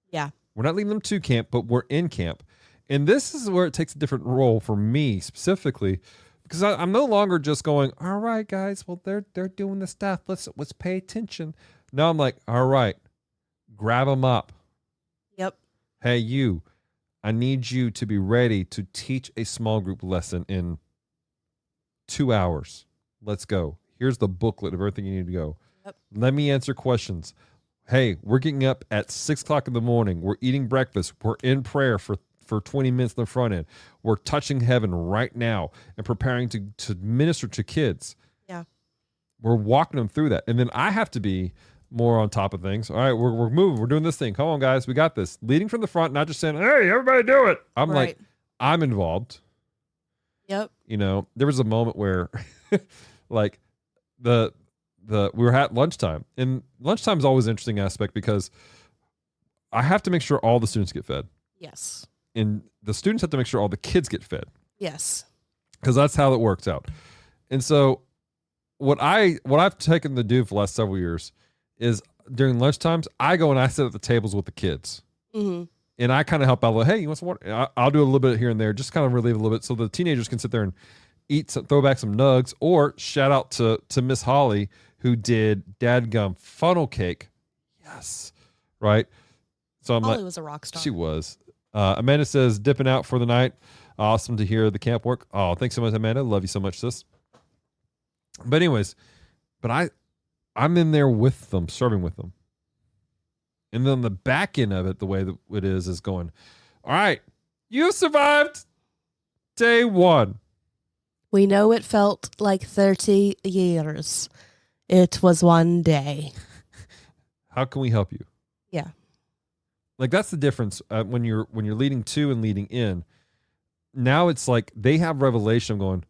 Yeah. We're not leading them to camp, but we're in camp. And this is where it takes a different role for me specifically, because I'm no longer just going, all right, guys, well, they're doing the stuff. Let's pay attention. Now I'm like, all right, grab them up. Yep. Hey, you, I need you to be ready to teach a small group lesson in 2 hours. Let's go. Here's the booklet of everything you need to go. Yep. Let me answer questions. Hey, we're getting up at 6 o'clock in the morning. We're eating breakfast. We're in prayer for 20 minutes in the front end. We're touching heaven right now and preparing to minister to kids. Yeah. We're walking them through that. And then I have to be more on top of things. All right, we're moving. We're doing this thing. Come on, guys. We got this. Leading from the front, not just saying, hey, everybody do it. I'm like, I'm involved. Yep. You know, there was a moment where like we were at lunchtime, and lunchtime is always an interesting aspect because I have to make sure all the students get fed. Yes. And the students have to make sure all the kids get fed. Yes. Because that's how it works out. And so what I've taken to do for the last several years is during lunchtimes, I go and I sit at the tables with the kids. And I kind of help out. Like, hey, you want some water? I'll do a little bit here and there, just kind of relieve a little bit so the teenagers can sit there and eat, throw back some nugs, or shout out to Miss Holly, who did dadgum funnel cake. Yes. Right? So I'm Holly was a rock star. She was. Amanda says, dipping out for the night. Awesome to hear the camp work. Oh, thanks so much, Amanda. Love you so much, sis. But anyways, I'm in there with them, serving with them. And then the back end of it, the way that it is going, all right, you survived day 1. We know it felt like 30 years. It was one day. How can we help you? Yeah. Like, that's the difference when you're leading to and leading in. Now it's like they have revelation going,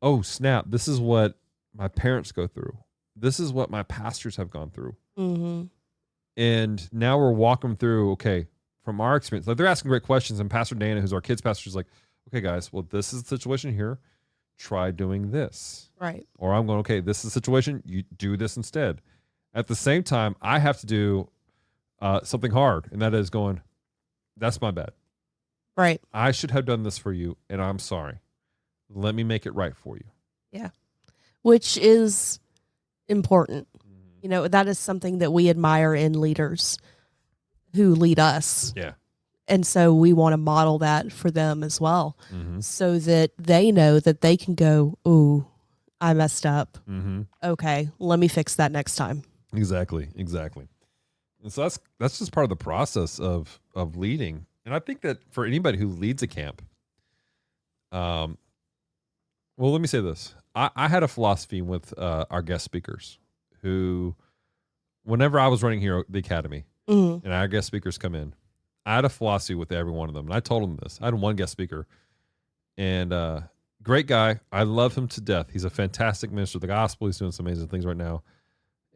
oh, snap, this is what my parents go through. This is what my pastors have gone through. And now we're walking through, okay, from our experience. Like, they're asking great questions, and Pastor Dana, who's our kids pastor, is like, okay, guys, well, this is the situation here. Try doing this. Right. Or I'm going, okay, this is the situation. You do this instead. At the same time, I have to do something hard, and that is going, that's my bad. Right. I should have done this for you, and I'm sorry. Let me make it right for you. Yeah. Which is important. You know, that is something that we admire in leaders who lead us. Yeah. And so we want to model that for them as well, so that they know that they can go, ooh, I messed up. Okay, let me fix that next time. Exactly. And so that's just part of the process of leading. And I think that for anybody who leads a camp, well, let me say this. I had a philosophy with our guest speakers who, whenever I was running here, the academy, and our guest speakers come in, I had a philosophy with every one of them. And I told them this. I had one guest speaker, and great guy. I love him to death. He's a fantastic minister of the gospel. He's doing some amazing things right now.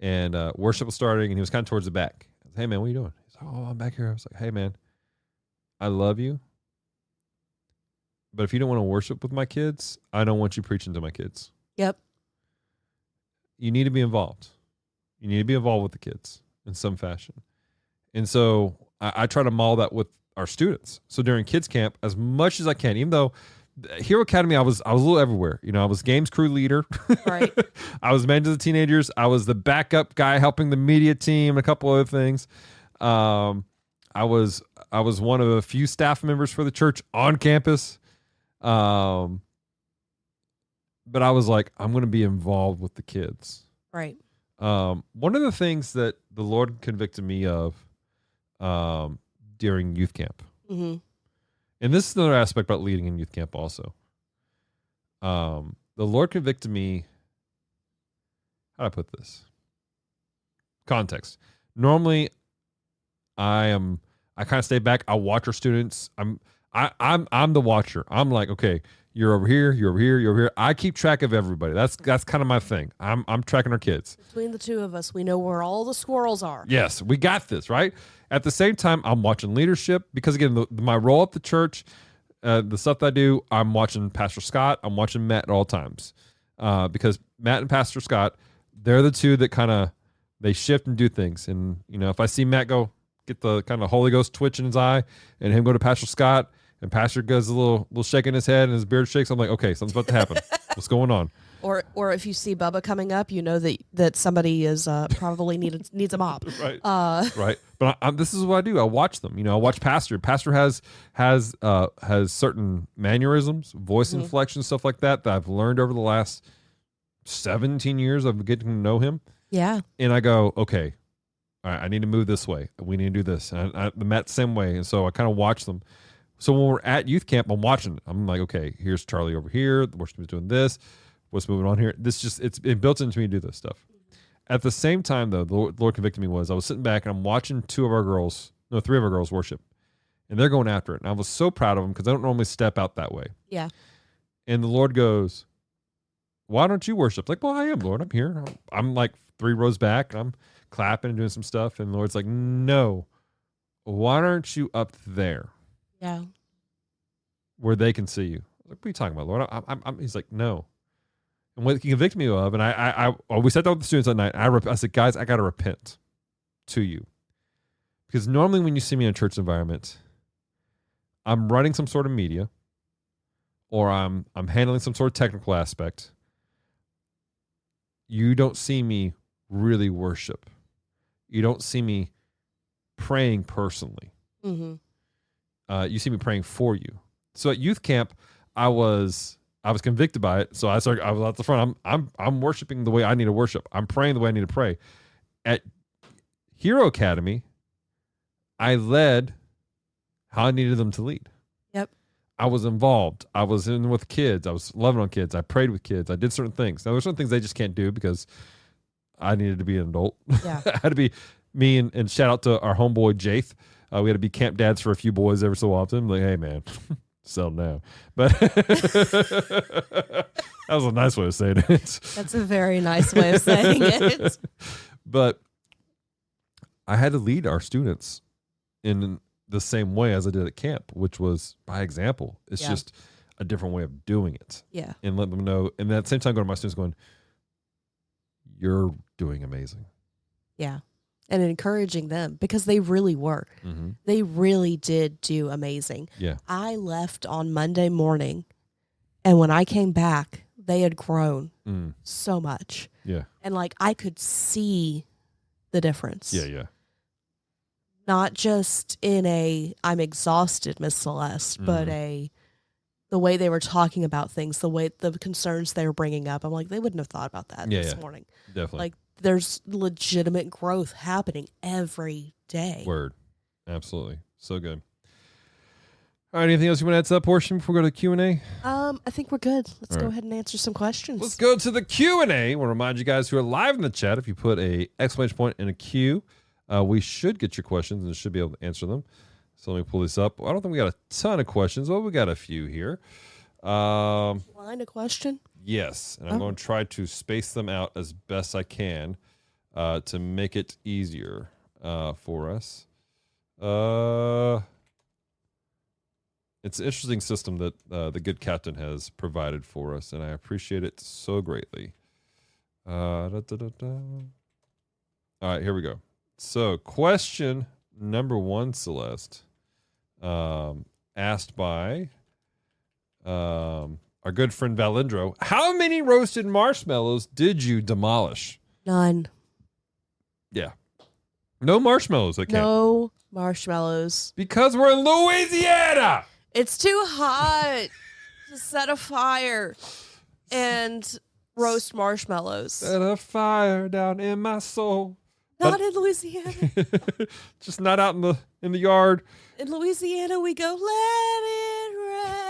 And worship was starting, and he was kind of towards the back. I said, hey, man, what are you doing? He's like, oh, I'm back here. I was like, hey, man, I love you. But if you don't want to worship with my kids, I don't want you preaching to my kids. Yep. You need to be involved. You need to be involved with the kids in some fashion. And so I try to model that with our students. So during kids camp, as much as I can, even though Hero Academy, I was a little everywhere. You know, I was games crew leader. Right. I was managing the teenagers. I was the backup guy helping the media team, a couple other things. I was one of a few staff members for the church on campus. But I was like, I'm going to be involved with the kids. Right. One of the things that the Lord convicted me of during youth camp, Mm-hmm. and this is another aspect about leading in youth camp also. The Lord convicted me. How do I put this? Context. Normally, I kind of stay back. I watch our students. I'm the watcher. I'm like, okay, you're over here, you're over here, you're over here. I keep track of everybody. That's kind of my thing. I'm tracking our kids. Between the two of us, we know where all the squirrels are. Yes, we got this, right? At the same time, I'm watching leadership because, again, my role at the church, the stuff that I do, I'm watching Pastor Scott. I'm watching Matt at all times because Matt and Pastor Scott, they're the two that kind of, they shift and do things. And, you know, if I see Matt go get the kind of Holy Ghost twitch in his eye and him go to Pastor Scott and Pastor does a little shake in his head and his beard shakes, I'm like, okay, something's about to happen. What's going on? Or if you see Bubba coming up, you know that somebody is probably needs a mop. Right. Right. But this is what I do. I watch them. You know, I watch Pastor. Pastor has certain mannerisms, voice inflection, stuff like that I've learned over the last 17 years of getting to know him. Yeah. And I go, okay, all right, I need to move this way. We need to do this. And the Matt same way. And so I kind of watch them. So when we're at youth camp, I'm watching. I'm like, okay, here's Charlie over here. The worship is doing this. What's moving on here? It's built into me to do this stuff. At the same time, though, the Lord convicted me I was sitting back and I'm watching three of our girls worship, and they're going after it. And I was so proud of them because I don't normally step out that way. Yeah. And the Lord goes, why don't you worship? Like, well, I am, Lord. I'm here. I'm like 3 rows back. And I'm clapping and doing some stuff. And the Lord's like, no, why aren't you up there? Yeah. Where they can see you. Like, what are you talking about, Lord? He's like, no. And what he convicted me of, and we sat down with the students that night. I said, guys, I got to repent to you. Because normally when you see me in a church environment, I'm running some sort of media or I'm handling some sort of technical aspect. You don't see me really worship. You don't see me praying personally. Mm-hmm. You see me praying for you. So at youth camp, I was convicted by it. So I was at the front. I'm worshiping the way I need to worship. I'm praying the way I need to pray. At Hero Academy, I led how I needed them to lead. Yep. I was involved. I was in with kids. I was loving on kids. I prayed with kids. I did certain things. Now there's certain things they just can't do because I needed to be an adult. Yeah. I had to be me and shout out to our homeboy Jaith. We had to be camp dads for a few boys every so often. Like, hey man, settle down. But that was a nice way of saying it. That's a very nice way of saying it. But I had to lead our students in the same way as I did at camp, which was by example. It's just a different way of doing it. Yeah. And let them know. And at the same time, go to my students going, you're doing amazing. Yeah. And encouraging them because they really were. Mm-hmm. They really did do amazing. Yeah. I left on Monday morning, and when I came back, they had grown so much. Yeah. And like I could see the difference. Yeah, yeah. Not just in I'm exhausted, Miss Celeste, but the way they were talking about things, the concerns they were bringing up. I'm like, they wouldn't have thought about that this morning. Definitely. Like there's legitimate growth happening every day. Word. Absolutely. So good. All right. Anything else you want to add to that portion before we go to the Q&A? I think we're good. Let's All go right. ahead and answer some questions. Let's go to the Q&A. I want to remind you guys who are live in the chat, if you put a exclamation point in a Q, we should get your questions and should be able to answer them. So let me pull this up. I don't think we got a ton of questions, but we got a few here. Line a question? Yes, and I'm going to try to space them out as best I can to make it easier for us. It's an interesting system that the good captain has provided for us, and I appreciate it so greatly. All right, here we go. So, question number 1, Celeste, asked by our good friend Valindro. How many roasted marshmallows did you demolish? None. Yeah. No marshmallows at camp. No marshmallows. Because we're in Louisiana. It's too hot to set a fire and roast marshmallows. Set a fire down in my soul. Not in Louisiana. Just not out in the yard. In Louisiana, we go, let it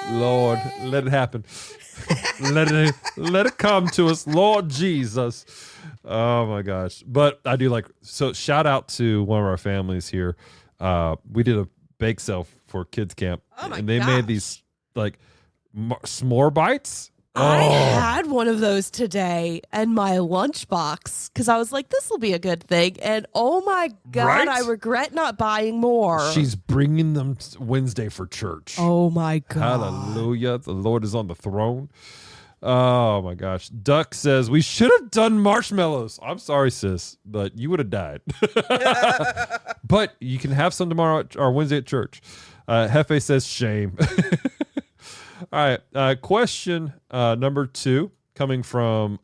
rain. Lord, let it happen. let it come to us, Lord Jesus. Oh my gosh. But I do so shout out to one of our families here. We did a bake sale for kids camp. Oh my and they made these s'more bites. I had one of those today in my lunchbox because I was like, this will be a good thing. And oh my God, Right? I regret not buying more. She's bringing them Wednesday for church. Oh my God. Hallelujah. The Lord is on the throne. Oh my gosh. Duck says we should have done marshmallows. I'm sorry, sis, but you would have died. But you can have some tomorrow or Wednesday at church. Hefe says shame. All right. Question number 2 coming from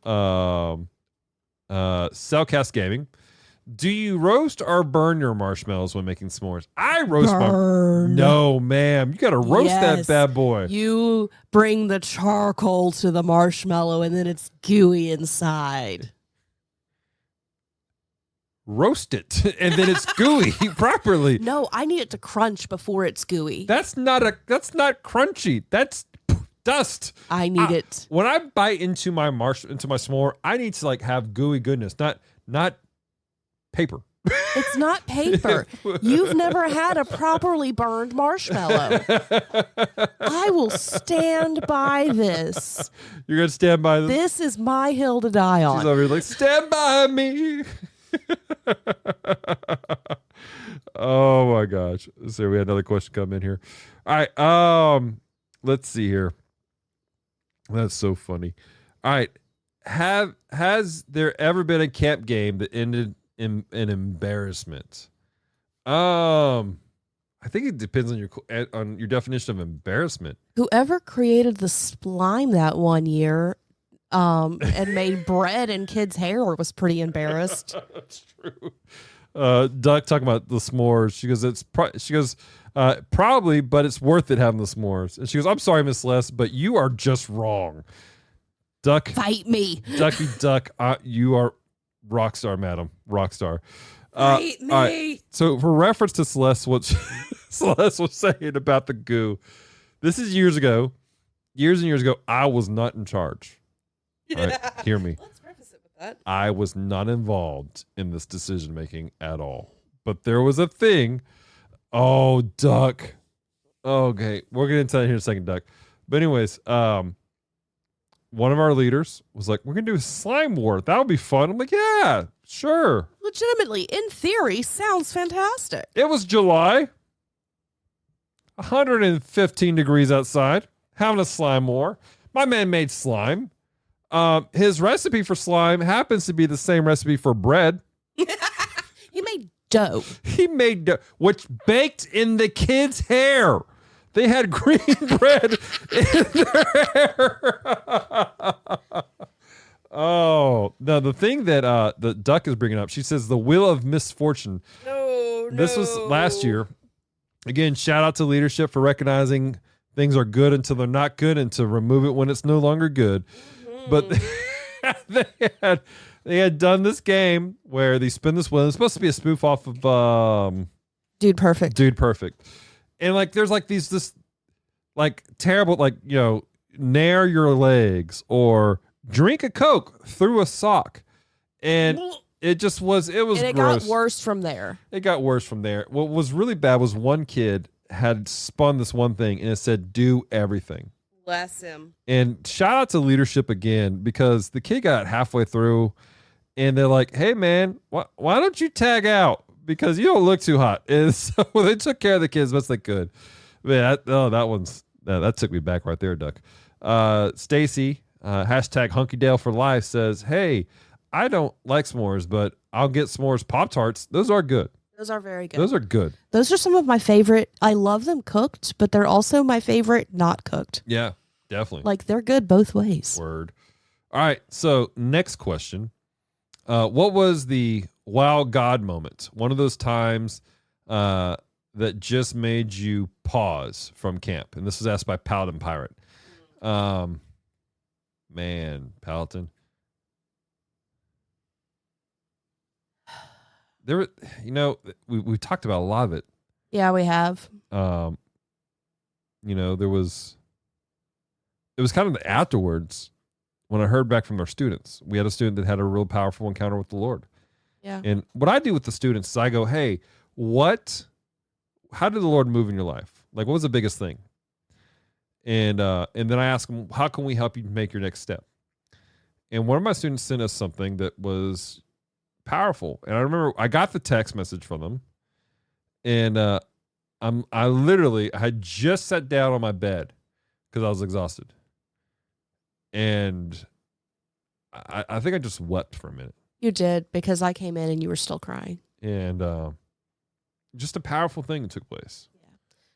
Cellcast Gaming. Do you roast or burn your marshmallows when making s'mores? I roast Burn. No, ma'am. You got to roast that Yes. bad boy. You bring the charcoal to the marshmallow and then it's gooey inside. Roast it, and then it's gooey properly. No, I need it to crunch before it's gooey. That's not crunchy. That's dust. I need it. When I bite into my s'more, I need to have gooey goodness, not paper. It's not paper. You've never had a properly burned marshmallow. I will stand by this. You're gonna stand by this. This is my hill to die She's on. over here stand by me. Oh my gosh. So we had another question come in here. All right. Let's see here. That's so funny. All right. Has there ever been a camp game that ended in an embarrassment? I think it depends on your definition of embarrassment. Whoever created the slime that one year and made bread in kids' hair was pretty embarrassed. That's true. Duck talking about the s'mores. She goes, probably, but it's worth it having the s'mores. And she goes, I'm sorry, Miss Celeste, but you are just wrong. Duck, Fight me. Ducky Duck, you are rock star, madam, rock star. Fight me. all right. So for reference to Celeste, what Celeste was saying about the goo, this is years and years ago. I was not in charge. All right, hear me. Let's preface it with that. I was not involved in this decision making at all. But there was a thing. Oh, Duck. Okay, we're gonna tell you here in a second, Duck. But anyways, one of our leaders was like, "We're gonna do a slime war. That would be fun." I'm like, "Yeah, sure." Legitimately, in theory, sounds fantastic. It was July, 115 degrees outside, having a slime war. My man made slime. His recipe for slime happens to be the same recipe for bread. He made dough. He made dough, which baked in the kids' hair. They had green bread in their hair. Oh, no, the thing that the Duck is bringing up, she says the wheel of misfortune. No. This was last year. Again, shout out to leadership for recognizing things are good until they're not good and to remove it when it's no longer good. But they had done this game where they spin this wheel. It's supposed to be a spoof off of Dude Perfect. Dude Perfect. And there's this terrible, nair your legs or drink a Coke through a sock. And it was And it gross. got worse from there. It got worse from there. What was really bad was one kid had spun this one thing and it said, do everything. Bless him. And shout out to leadership again, because the kid got halfway through and they're like, hey man, why don't you tag out? Because you don't look too hot. And so they took care of the kids best they could. Man, that took me back right there, Duck. Stacy, hashtag HunkyDale for life, says, hey, I don't like s'mores, but I'll get s'mores Pop-Tarts. Those are good. Those are very good. Those are good. Those are some of my favorite. I love them cooked, but they're also my favorite not cooked. Yeah, Definitely. Like they're good both ways. Word. All right. So next question. What was the wow God moment? One of those times that just made you pause from camp. And this was asked by Paladin Pirate. Man, Paladin. There were, we talked about a lot of it. Yeah, we have. It was kind of the afterwards when I heard back from our students. We had a student that had a real powerful encounter with the Lord. Yeah. And what I do with the students is I go, hey, how did the Lord move in your life? Like, what was the biggest thing? And then I ask them, how can we help you make your next step? And one of my students sent us something that was powerful. And I remember I got the text message from them, and I had just sat down on my bed because I was exhausted. And I think I just wept for a minute. You did, because I came in and you were still crying. And just a powerful thing took place. Yeah.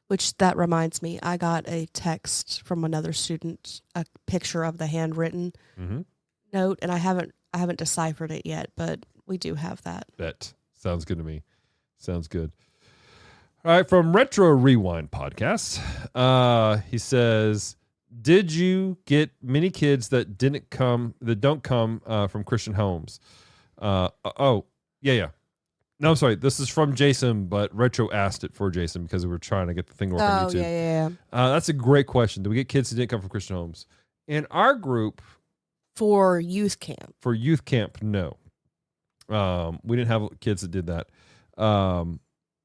Which that reminds me, I got a text from another student, a picture of the handwritten note, and I haven't deciphered it yet, but we do have that. Bet. Sounds good to me. Sounds good. All right, from Retro Rewind Podcast, he says, did you get many kids that don't come from Christian homes? Yeah. No, I'm sorry. This is from Jason, but Retro asked it for Jason because we were trying to get the thing working on YouTube. Yeah. That's a great question. Do we get kids that didn't come from Christian homes? In our group, for youth camp, no. We didn't have kids that did that.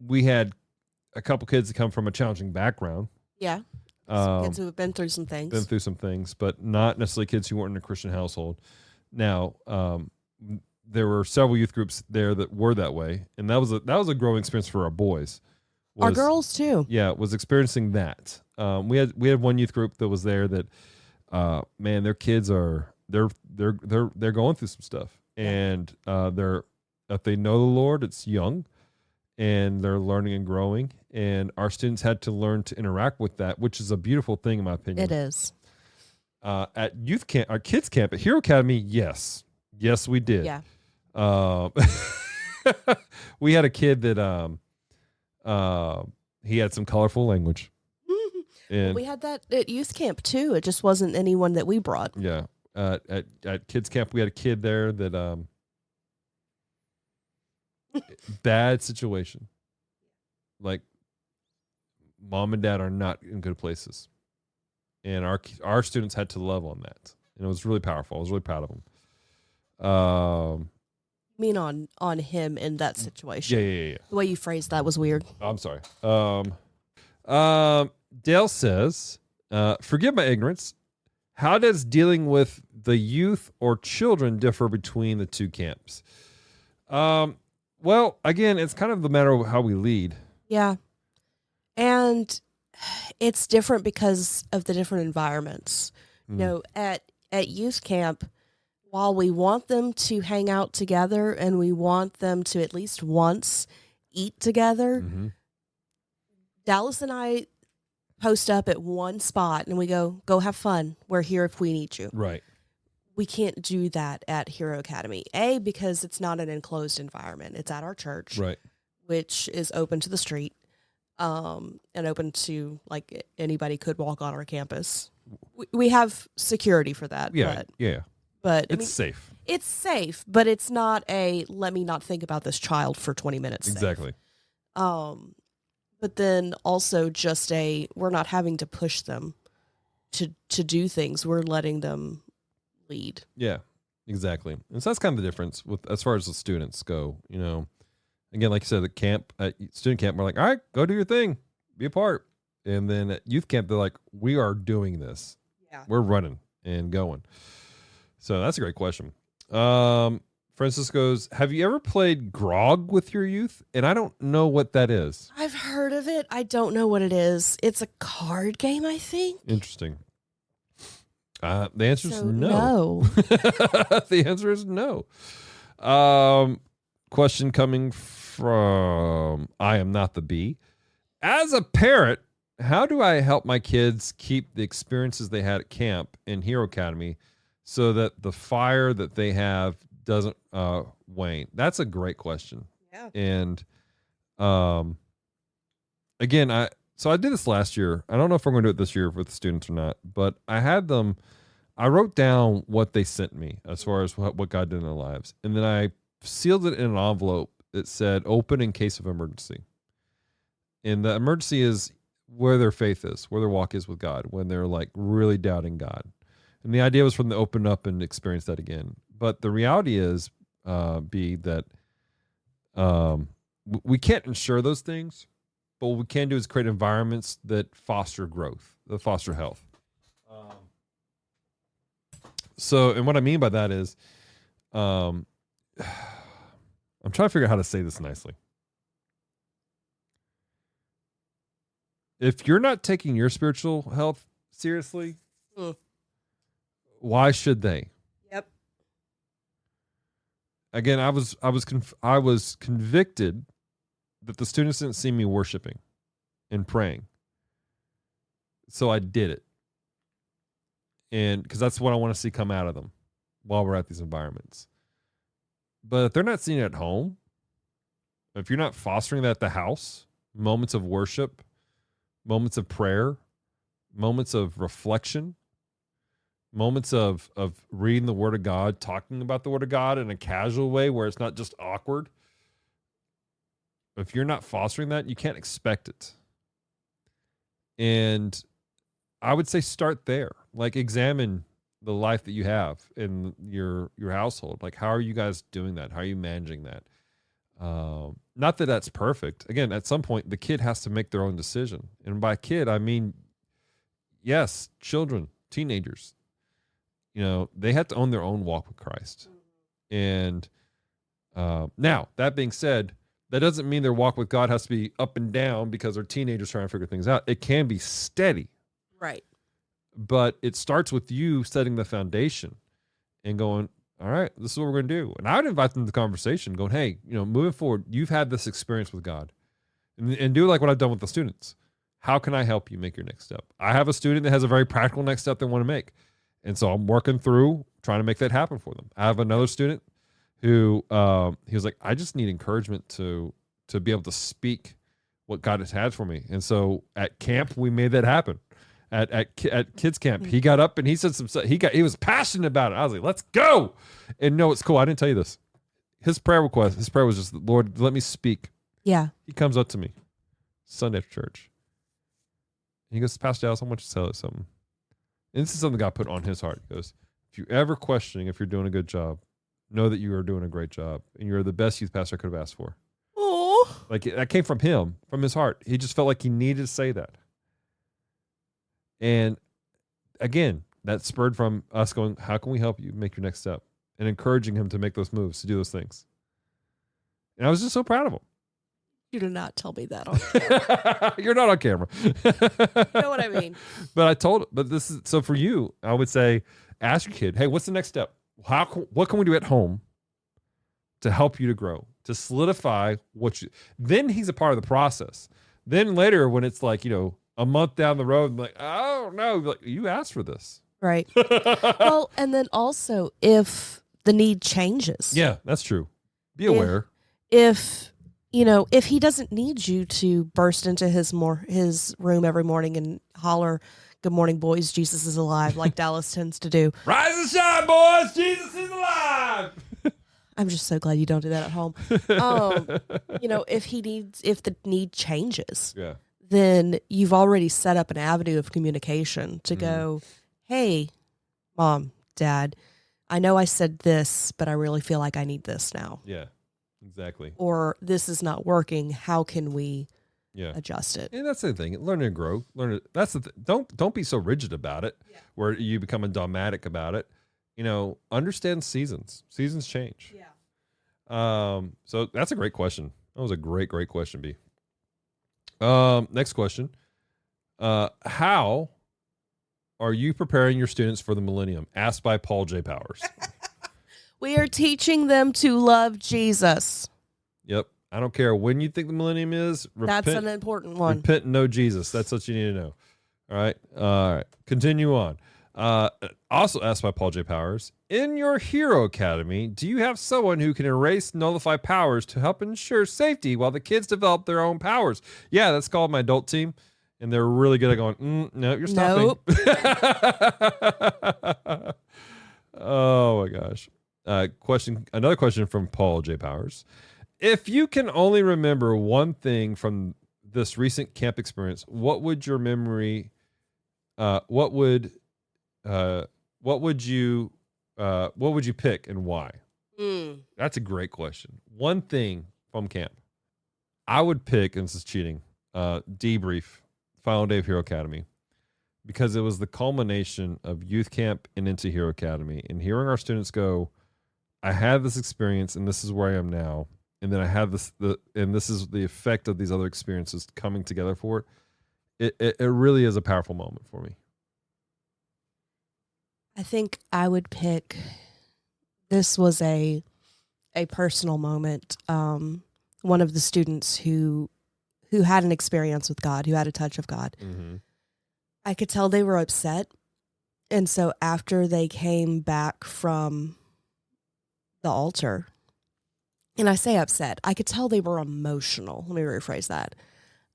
We had a couple kids that come from a challenging background. Yeah. Some kids who have been through some things. But not necessarily kids who weren't in a Christian household. Now, there were several youth groups there that were that way, and that was a growing experience for our boys. Our girls too. Yeah, was experiencing that. We had one youth group that was there that, man, their kids they're going through some stuff, and if they know the Lord, it's young, and they're learning and growing, and our students had to learn to interact with that, which is a beautiful thing in my opinion. It is. At youth camp, our kids camp at Hero Academy, yes, we did. Yeah. We had a kid that he had some colorful language. And we had that at youth camp too. It just wasn't anyone that we brought. Yeah. At kids camp, we had a kid there that bad situation. Like, mom and dad are not in good places, and our students had to love on that, and it was really powerful. I was really proud of them. You mean on him in that situation? Yeah. The way you phrased that was weird. I'm sorry. Dale says, forgive my ignorance. How does dealing with the youth or children differ between the two camps? Well, again, it's kind of the matter of how we lead. Yeah. And it's different because of the different environments. You know, at youth camp, while we want them to hang out together and we want them to at least once eat together, Dallas and I post up at one spot and we go have fun. We're here if we need you. Right. We can't do that at Hero Academy. A, because it's not an enclosed environment. It's at our church, right, which is open to the street, and open to, like, anybody could walk on our campus. We have security for that. Yeah, But it's safe. It's safe, but it's not a let me not think about this child for 20 minutes. Exactly. But then also just we're not having to push them to do things. We're letting them lead. Yeah, exactly. And so that's kind of the difference with as far as the students go. You know, again, like you said, at student camp, we're like, all right, go do your thing, be a part. And then at youth camp, they're like, we are doing this. Yeah, we're running and going. So that's a great question. Francis goes, have you ever played Grog with your youth? And I don't know what that is. I've heard of it. I don't know what it is. It's a card game, I think. Interesting. The answer is no. No. The answer is no. Question coming from I Am Not the Bee. As a parent, how do I help my kids keep the experiences they had at camp in Hero Academy so that the fire that they have doesn't wane? That's a great question. Yeah. And again, I did this last year. I don't know if we're going to do it this year with the students or not, but I wrote down what they sent me as far as what God did in their lives. And then I sealed it in an envelope that said open in case of emergency. And the emergency is where their faith is, where their walk is with God, when they're like really doubting God. And the idea was for them to open up and experience that again. But the reality is, that we can't ensure those things, but what we can do is create environments that foster growth, that foster health. And what I mean by that is, I'm trying to figure out how to say this nicely. If you're not taking your spiritual health seriously, why should they? Yep. Again, I was convicted that the students didn't see me worshiping and praying, so I did it, and because that's what I want to see come out of them while we're at these environments. But if they're not seeing it at home, if you're not fostering that at the house, moments of worship, moments of prayer, moments of reflection, moments of reading the Word of God, talking about the Word of God in a casual way where it's not just awkward. If you're not fostering that, you can't expect it. And I would say start there. Like, examine the life that you have in your household. Like, how are you guys doing that? How are you managing that? Not that that's perfect. Again, at some point, the kid has to make their own decision. And by kid, I mean, yes, children, teenagers. You know, they have to own their own walk with Christ. And now, that being said, that doesn't mean their walk with God has to be up and down because they're teenagers trying to figure things out. It can be steady. Right. But it starts with you setting the foundation and going, all right, this is what we're going to do. And I would invite them to the conversation going, hey, moving forward, you've had this experience with God, and do like what I've done with the students. How can I help you make your next step? I have a student that has a very practical next step they want to make. And so I'm working through trying to make that happen for them. I have another student who he was like, I just need encouragement to be able to speak what God has had for me. And so at camp, we made that happen. At kids camp, he got up and he said he was passionate about it. I was like, let's go. And no, it's cool. I didn't tell you this. His prayer was just, Lord, let me speak. Yeah. He comes up to me Sunday after church. And he goes, Pastor Dallas, I want you to tell us something. And this is something God put on his heart. He goes, if you're ever questioning if you're doing a good job, know that you are doing a great job. And you're the best youth pastor I could have asked for. Oh. Like, that came from him, from his heart. He just felt like he needed to say that. And again, that spurred from us going, how can we help you make your next step? And encouraging him to make those moves, to do those things. And I was just so proud of him. You did not tell me that on camera. You're not on camera. You know what I mean? But this is, so for you, I would say, ask your kid, hey, what's the next step? What can we do at home to help you to grow, to solidify then he's a part of the process. Then later when it's like, a month down the road, I'm like, oh no, like, you asked for this. Right. Well, and then also if the need changes. Yeah, that's true. Be aware. If he doesn't need you to burst into his room every morning and holler, good morning, boys, Jesus is alive, like Dallas tends to do. Rise and shine, boys, Jesus is alive. I'm just so glad you don't do that at home. If the need changes. Yeah. Then you've already set up an avenue of communication to go, hey, Mom, Dad, I know I said this, but I really feel like I need this now. Yeah, exactly. Or this is not working. How can we adjust it? And that's the thing. Learn to grow. That's the don't be so rigid about it where you become a dogmatic about it. Understand seasons. Seasons change. Yeah. So that's a great question. That was a great question, B. Next question. How are you preparing your students for the millennium? Asked by Paul J. Powers. We are teaching them to love Jesus. Yep. I don't care when you think the millennium is. That's an important one. Repent and know Jesus. That's what you need to know. All right. All right. Continue on. Also asked by Paul J. Powers, in your Hero Academy, do you have someone who can erase nullify powers to help ensure safety while the kids develop their own powers? Yeah, that's called my adult team. And they're really good at going, no, you're stopping. Nope. Oh, my gosh. Another question from Paul J. Powers. If you can only remember one thing from this recent camp experience, what would your memory, what would you pick and why? That's a great question. One thing from camp. I would pick, and this is cheating, debrief, final day of Hero Academy, because it was the culmination of youth camp and into Hero Academy, and hearing our students go, I had this experience and this is where I am now. And then I have this, and this is the effect of these other experiences coming together for it. It really is a powerful moment for me. I think I would pick, this was a personal moment. One of the students who had an experience with God, who had a touch of God. Mm-hmm. I could tell they were upset. And so after they came back from the altar, and I say upset, I could tell they were emotional. Let me rephrase that.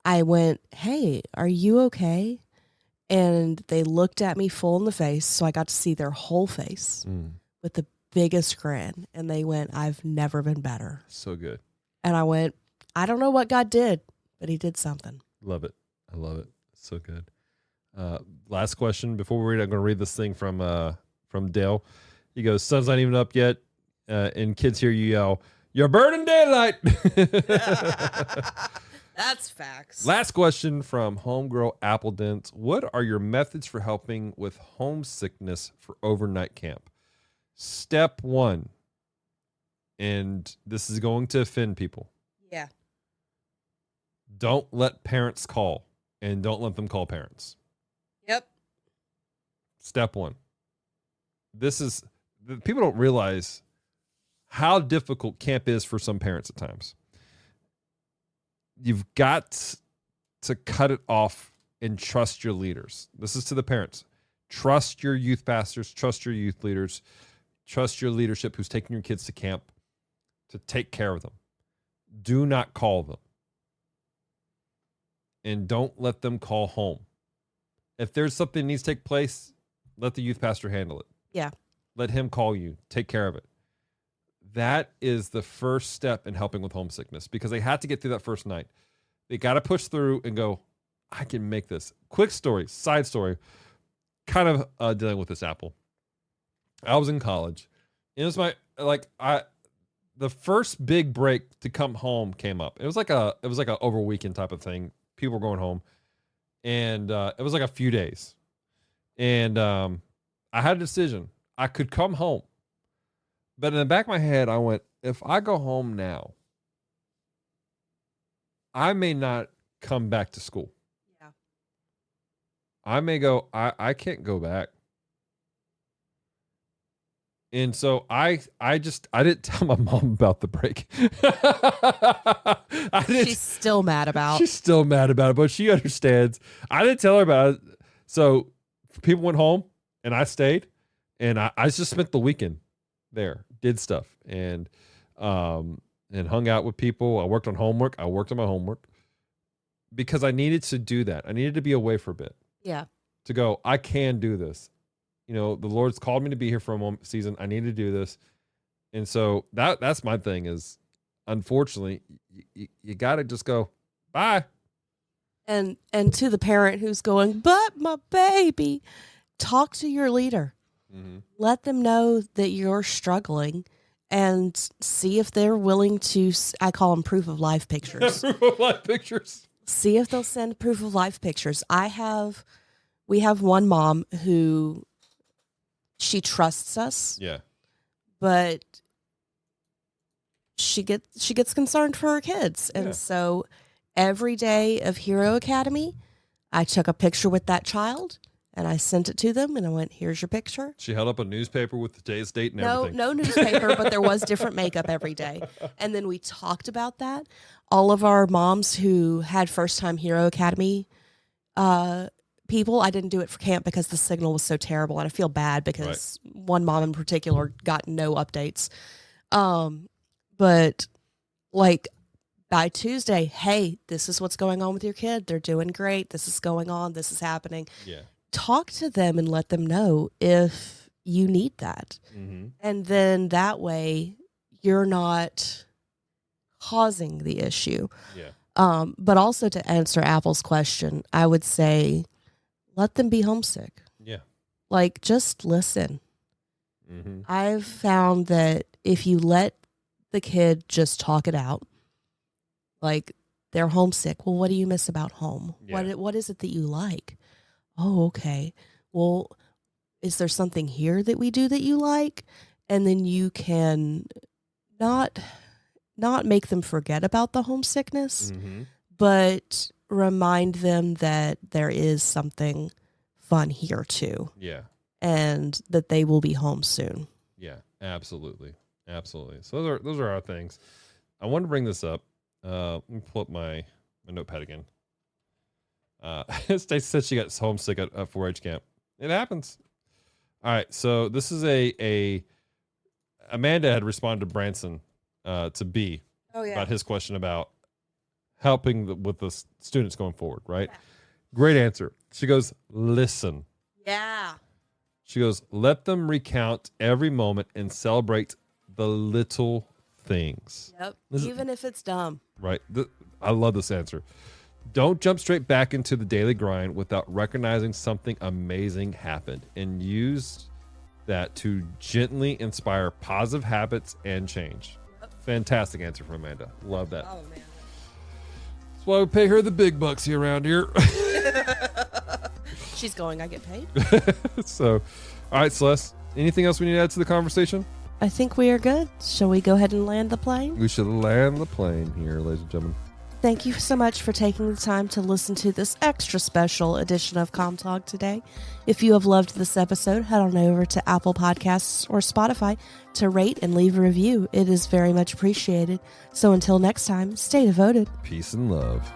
I went, hey, are you okay? And they looked at me full in the face, so I got to see their whole face with the biggest grin. And they went, I've never been better. So good. And I went, I don't know what God did, but he did something. Love it. I love it. So good. Last question before we read, I'm going to read this thing from Dale. He goes, sun's not even up yet. And kids hear you yell, you're burning daylight. That's facts. Last question from Homegirl Appledent. What are your methods for helping with homesickness for overnight camp? Step 1, and this is going to offend people. Yeah. Don't let parents call, and don't let them call parents. Yep. Step 1. People don't realize how difficult camp is for some parents at times. You've got to cut it off and trust your leaders. This is to the parents. Trust your youth pastors, trust your youth leaders, trust your leadership who's taking your kids to camp to take care of them. Do not call them. And don't let them call home. If there's something that needs to take place, let the youth pastor handle it. Yeah. Let him call you. Take care of it. That is the first step in helping with homesickness, because they had to get through that first night. They got to push through and go, I can make this. Quick story, side story, kind of dealing with this apple. I was in college. It was the first big break to come home came up. It was like a over weekend type of thing. People were going home, and it was like a few days. And I had a decision. I could come home. But in the back of my head, I went, if I go home now, I may not come back to school. Yeah. I may go, I can't go back. And so I didn't tell my mom about the break. She's still mad about it, but she understands. I didn't tell her about it. So people went home and I stayed, and I just spent the weekend there, did stuff, and hung out with people. I worked on homework. I worked on my homework because I needed to do that. I needed to be away for a bit. Yeah. To go, I can do this. You know, the Lord's called me to be here for a season. I need to do this. And so that's my thing is, unfortunately, you got to just go, bye. And to the parent who's going, but my baby, talk to your leader. Mm-hmm. Let them know that you're struggling and see if they're willing to, I call them proof of life pictures. Proof of life pictures. See if they'll send proof of life pictures. We have one mom who, she trusts us. Yeah. But she gets concerned for her kids. And so every day of Hero Academy, I took a picture with that child And I sent it to them, and I went, here's your picture. She held up a newspaper with today's date and No, everything. no newspaper, but there was different makeup every day. And then we talked about that. All of our moms who had first-time Hero Academy people, I didn't do it for camp because the signal was so terrible, and I feel bad because one mom in particular got no updates. But like by Tuesday, hey, this is what's going on with your kid. They're doing great. This is going on. This is happening. Yeah. Talk to them and let them know if you need that. Mm-hmm. And then that way you're not causing the issue. Yeah. But also to answer Apple's question, I would say let them be homesick. Yeah. Like, just listen. Mm-hmm. I've found that if you let the kid just talk it out, like they're homesick. Well, what do you miss about home? Yeah. What is it that you like? Oh, okay. Well, is there something here that we do that you like? And then you can not make them forget about the homesickness, Mm-hmm. but remind them that there is something fun here too. Yeah. And that they will be home soon. Yeah, absolutely. Absolutely. So those are our things. I wanted to bring this up. Let me pull up my notepad again. Stacey said she got homesick at 4-H camp. It happens. All right. So this is Amanda had responded to Branson to B about his question about helping with the students going forward, right? Yeah. Great answer. She goes, listen. Yeah. She goes, let them recount every moment and celebrate the little things. Yep. This is- Even if it's dumb. Right. I love this answer. Don't jump straight back into the daily grind without recognizing something amazing happened, and use that to gently inspire positive habits and change. Fantastic answer from Amanda. Love that. Oh, man. That's why we pay her the big bucks here around here. She's going, I get paid. So, all right, Celeste, anything else we need to add to the conversation? I think we are good. Shall we go ahead and land the plane? We should land the plane here, ladies and gentlemen. Thank you so much for taking the time to listen to this extra special edition of Comm Talk today. If you have loved this episode, head on over to Apple Podcasts or Spotify to rate and leave a review. It is very much appreciated. So until next time, stay devoted. Peace and love.